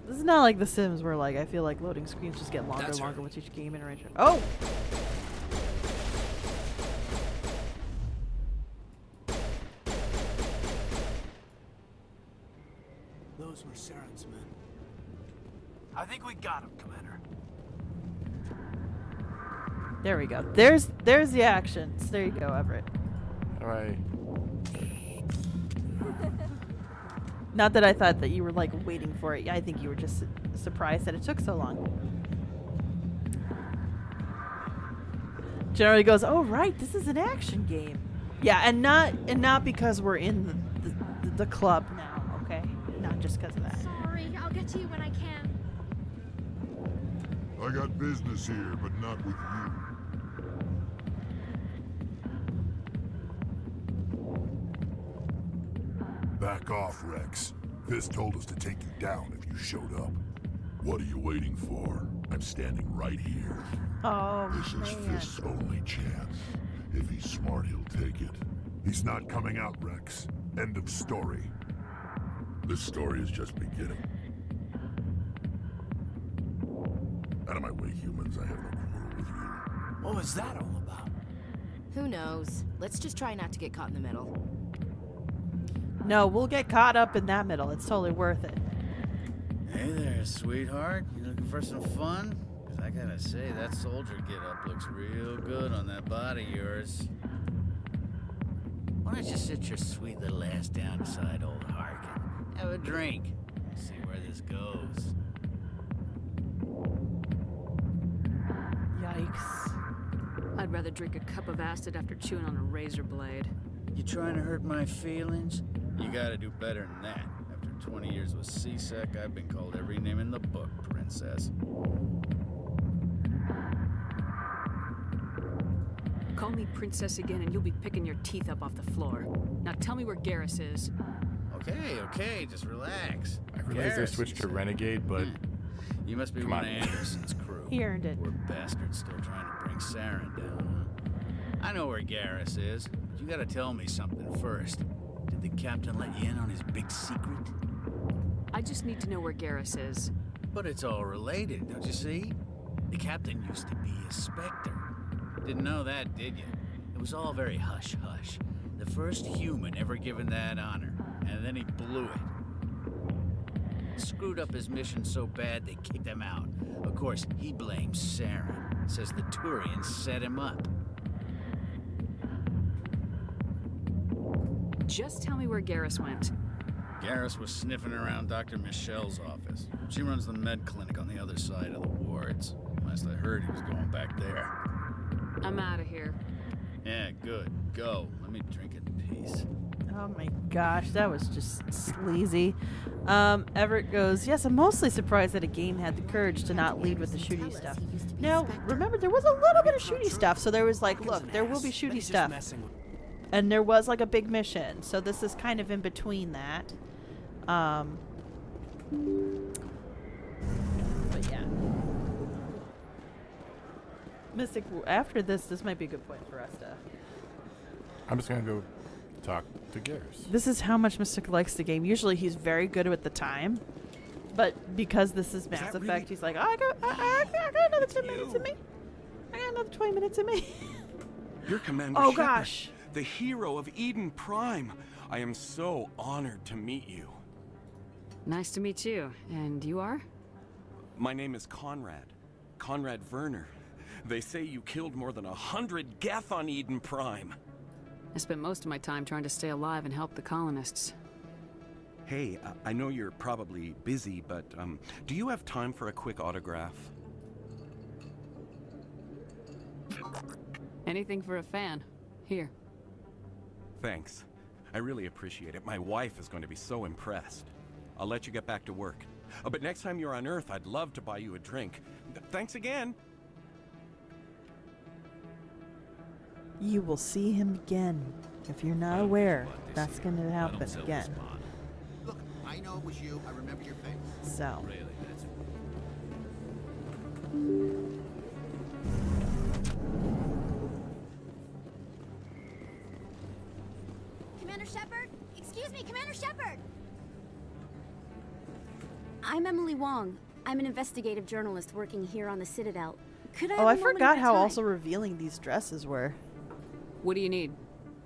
This is not like The Sims where like I feel like loading screens just get longer and longer with each game iteration. Oh! Those were Saren's men. I think we got him, Commander. There we go. There's the actions. There you go, Everett. All right. Not that I thought that you were like waiting for it. I think you were just surprised that it took so long. Generally goes, "Oh right, this is an action game." Yeah, and not because we're in the club now, okay? Not just because of that. Sorry, I'll get to you when I can. I got business here, but not with you. Back off, Rex. Fist told us to take you down if you showed up. What are you waiting for? I'm standing right here. Oh, This is Fist's only chance. If he's smart, he'll take it. He's not coming out, Rex. End of story. This story is just beginning. Out of my way, humans. I have no quarrel with you. What was that all about? Who knows? Let's just try not to get caught in the middle. No, we'll get caught up in that middle. It's totally worth it. Hey there, sweetheart. You looking for some fun? Because I gotta say, that soldier get-up looks real good on that body of yours. Why don't you sit your sweet little ass down beside old Harkin? Have a drink. See where this goes. Yikes. I'd rather drink a cup of acid after chewing on a razor blade. You trying to hurt my feelings? You gotta do better than that. After 20 years with C-Sec, I've been called every name in the book, princess. Call me princess again and you'll be picking your teeth up off the floor. Now tell me where Garrus is. Okay, just relax. I realized they switched to Renegade, but you must be come one on. of Anderson's crew. He earned it. Poor bastard still trying to bring Saren down, huh? I know where Garrus is, but you gotta tell me something first. Did the captain let you in on his big secret? I just need to know where Garrus is. But it's all related, don't you see? The captain used to be a Spectre. Didn't know that, did you? It was all very hush-hush. The first human ever given that honor, and then he blew it. Screwed up his mission so bad they kicked him out. Of course, he blames Saren. Says the Turians set him up. Just tell me where Garrus went. Garrus was sniffing around Dr. Michelle's office. She runs the med clinic on the other side of the wards. Last I heard, he was going back there. I'm out of here. Yeah, good. Go. Let me drink in peace. Oh my gosh, that was just sleazy. Everett goes, yes, I'm mostly surprised that a game had the courage to not lead with the shooty stuff. Now, remember, there was a little bit of shooty stuff, so there was like, look, there will be shooty stuff. And there was like a big mission, so this is kind of in between that. But yeah. Mystic, after this might be a good point for us to... I'm just gonna go talk to Garrus. This is how much Mystic likes the game. Usually he's very good at the time, but because this is Mass Effect, he's like, oh, I got another 10 minutes in me. I got another 20 minutes in me. You're Commander Oh Shepard, gosh. the hero of Eden Prime. I am so honored to meet you. Nice to meet you. And you are? My name is Conrad. Conrad Werner. They say you killed more than 100 Geth on Eden Prime. I spent most of my time trying to stay alive and help the colonists. Hey, I know you're probably busy, but do you have time for a quick autograph? Anything for a fan. Here. Thanks. I really appreciate it. My wife is going to be so impressed. I'll let you get back to work. But next time you're on Earth, I'd love to buy you a drink. Thanks again. You will see him again. If you're not aware, that's going to happen again. Look, I know it was you. I remember your face. So. Really, that's Commander Shepard? Excuse me, Commander Shepard! I'm Emily Wong. I'm an investigative journalist working here on the Citadel. Could I Oh, I have a moment forgot of your how time? also revealing these dresses were. What do you need?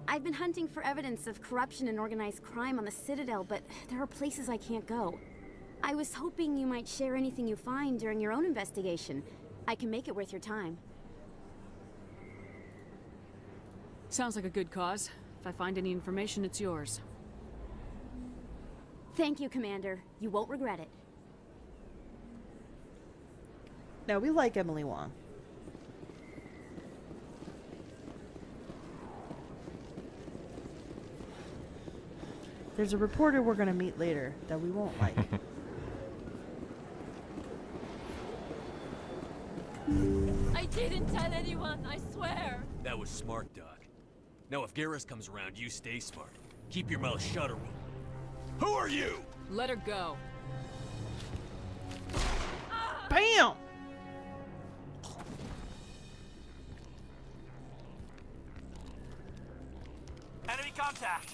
I've been hunting for evidence of corruption and organized crime on the Citadel, but there are places I can't go. I was hoping you might share anything you find during your own investigation. I can make it worth your time. Sounds like a good cause. If I find any information, it's yours. Thank you, Commander. You won't regret it. Now, we like Emily Wong. There's a reporter we're going to meet later that we won't like. I didn't tell anyone, I swear. That was smart, Doc. Now if Garrus comes around, you stay smart. Keep your mouth shut or we'll... Who are you? Let her go. Bam! Enemy contact!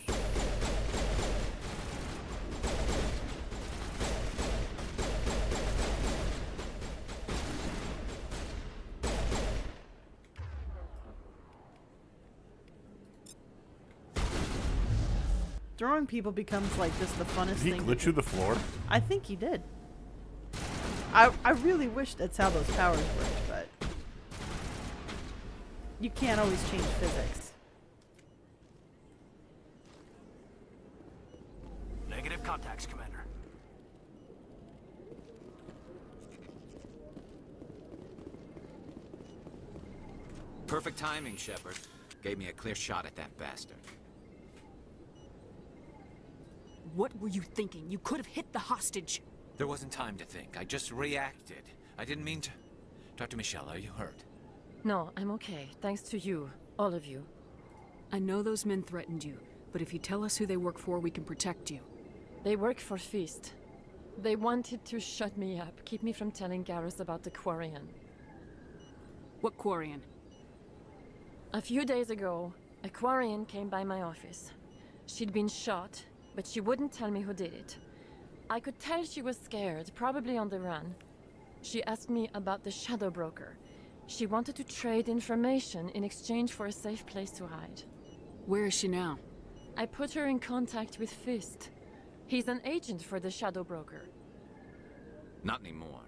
Throwing people becomes like just the funnest Did he thing. glitch through the floor? I think he did. I really wish that's how those powers worked, but you can't always change physics. Negative contacts, Commander. Perfect timing, Shepard. Gave me a clear shot at that bastard. What were you thinking? You could have hit the hostage. There wasn't time to think. I just reacted. I didn't mean to... Dr. Michelle, are you hurt? No, I'm okay. Thanks to you. All of you. I know those men threatened you, but if you tell us who they work for, we can protect you. They work for Feast. They wanted to shut me up, keep me from telling Garrus about the Quarian. What Quarian? A few days ago, a Quarian came by my office. She'd been shot, but she wouldn't tell me who did it. I could tell she was scared, probably on the run. She asked me about the Shadow Broker. She wanted to trade information in exchange for a safe place to hide. Where is she now? I put her in contact with Fist. He's an agent for the Shadow Broker. Not anymore.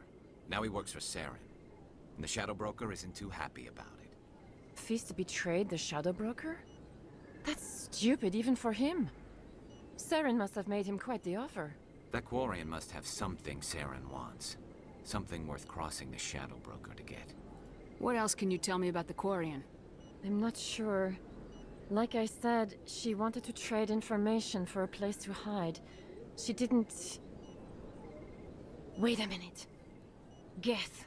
Now he works for Saren. And the Shadow Broker isn't too happy about it. Fist betrayed the Shadow Broker? That's stupid even for him. Saren must have made him quite the offer. That Quarian must have something Saren wants. Something worth crossing the Shadow Broker to get. What else can you tell me about the Quarian? I'm not sure. Like I said, she wanted to trade information for a place to hide. She didn't... Wait a minute. Geth.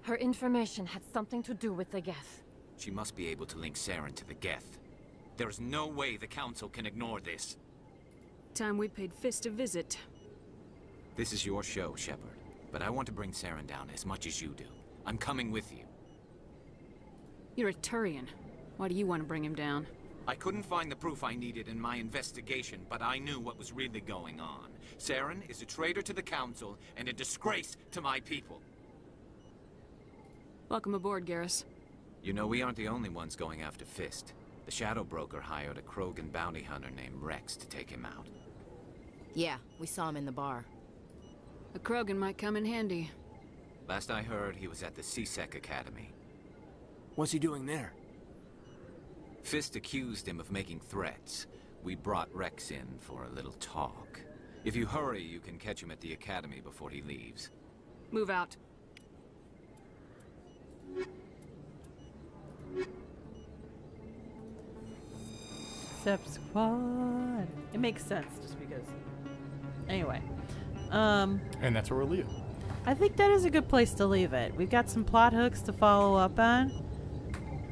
Her information had something to do with the Geth. She must be able to link Saren to the Geth. There's no way the Council can ignore this. Time we paid Fist a visit. This is your show, Shepard. But I want to bring Saren down as much as you do. I'm coming with you. You're a Turian. Why do you want to bring him down? I couldn't find the proof I needed in my investigation, but I knew what was really going on. Saren is a traitor to the Council and a disgrace to my people. Welcome aboard, Garrus. You know, we aren't the only ones going after Fist. The Shadow Broker hired a Krogan bounty hunter named Rex to take him out. Yeah, we saw him in the bar. A Krogan might come in handy. Last I heard, he was at the C-Sec Academy. What's he doing there? Fist accused him of making threats. We brought Rex in for a little talk. If you hurry, you can catch him at the Academy before he leaves. Move out. Sep Squad. It makes sense just because. Anyway. And that's where we'll leave it. I think that is a good place to leave it. We've got some plot hooks to follow up on.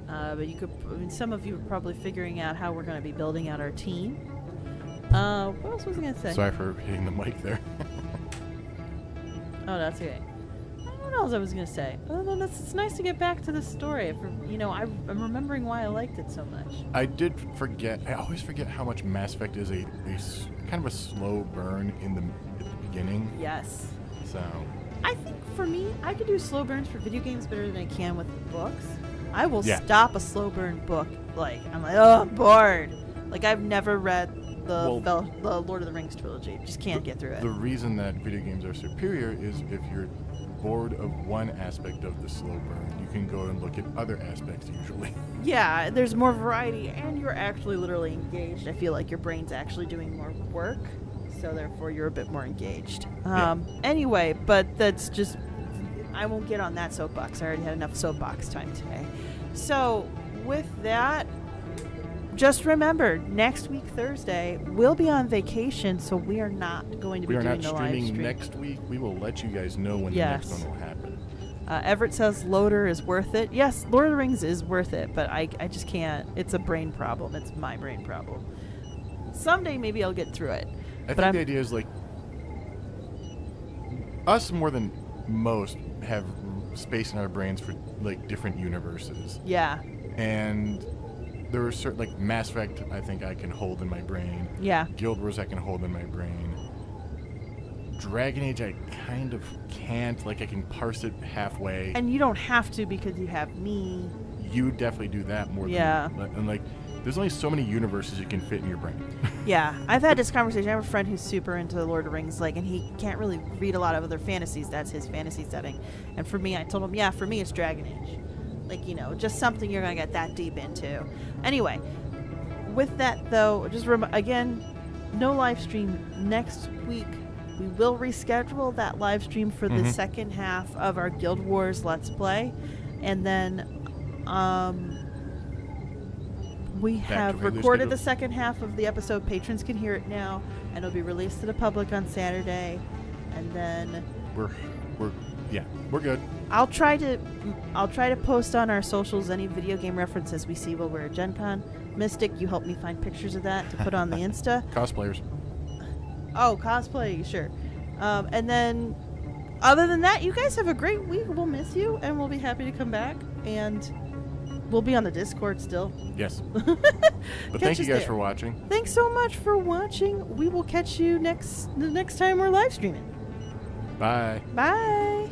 But you could, I mean, some of you are probably figuring out how we're going to be building out our team. What else was I going to say? Sorry for hitting the mic there. Oh, that's okay. I don't know what else I was going to say. Other than it's nice to get back to this story. You know, I'm remembering why I liked it so much. I did forget. I always forget how much Mass Effect is a kind of a slow burn at the beginning. Yes. So. I think for me, I could do slow burns for video games better than I can with books. I will Yeah. stop a slow burn book. Like, I'm like, oh, I'm bored. Like, I've never read the Lord of the Rings trilogy. Just can't get through it. The reason that video games are superior is if you're bored of one aspect of the slow burn, you can go and look at other aspects usually. Yeah, there's more variety, and you're actually literally engaged. I feel like your brain's actually doing more work, so therefore you're a bit more engaged. Anyway, but that's just... I won't get on that soapbox. I already had enough soapbox time today. So, with that, just remember, next week, Thursday, we'll be on vacation, so we are not going to be doing the live stream. We are not streaming next week. We will let you guys know when the next one will happen. Everett says Loader is worth it. Yes, Lord of the Rings is worth it, but I just can't. It's a brain problem. It's my brain problem. Someday, maybe I'll get through it. I think the idea is, like, us more than most have space in our brains for like different universes. Yeah. And there are certain, like, Mass Effect I think I can hold in my brain. Yeah. Guild Wars I can hold in my brain. Dragon Age I kind of can't. Like, I can parse it halfway. And you don't have to because you have me. You definitely do that more than and like there's only so many universes you can fit in your brain. Yeah, I've had this conversation. I have a friend who's super into the Lord of the Rings, like, and he can't really read a lot of other fantasies. That's his fantasy setting. And for me, I told him, yeah, for me, it's Dragon Age. Like, you know, just something you're going to get that deep into. Anyway, with that, though, just again, no live stream next week. We will reschedule that live stream for the second half of our Guild Wars Let's Play. And then, we have recorded the second half of the episode. Patrons can hear it now, and it'll be released to the public on Saturday. And then we're good. I'll try to post on our socials any video game references we see while we're at Gen Con. Mystic, you help me find pictures of that to put on the Insta. Cosplayers. Oh, cosplay, sure. And then, other than that, you guys have a great week. We'll miss you, and we'll be happy to come back. And we'll be on the Discord still. Yes. But thank you guys for watching. Thanks so much for watching. We will catch you the next time we're live streaming. Bye. Bye.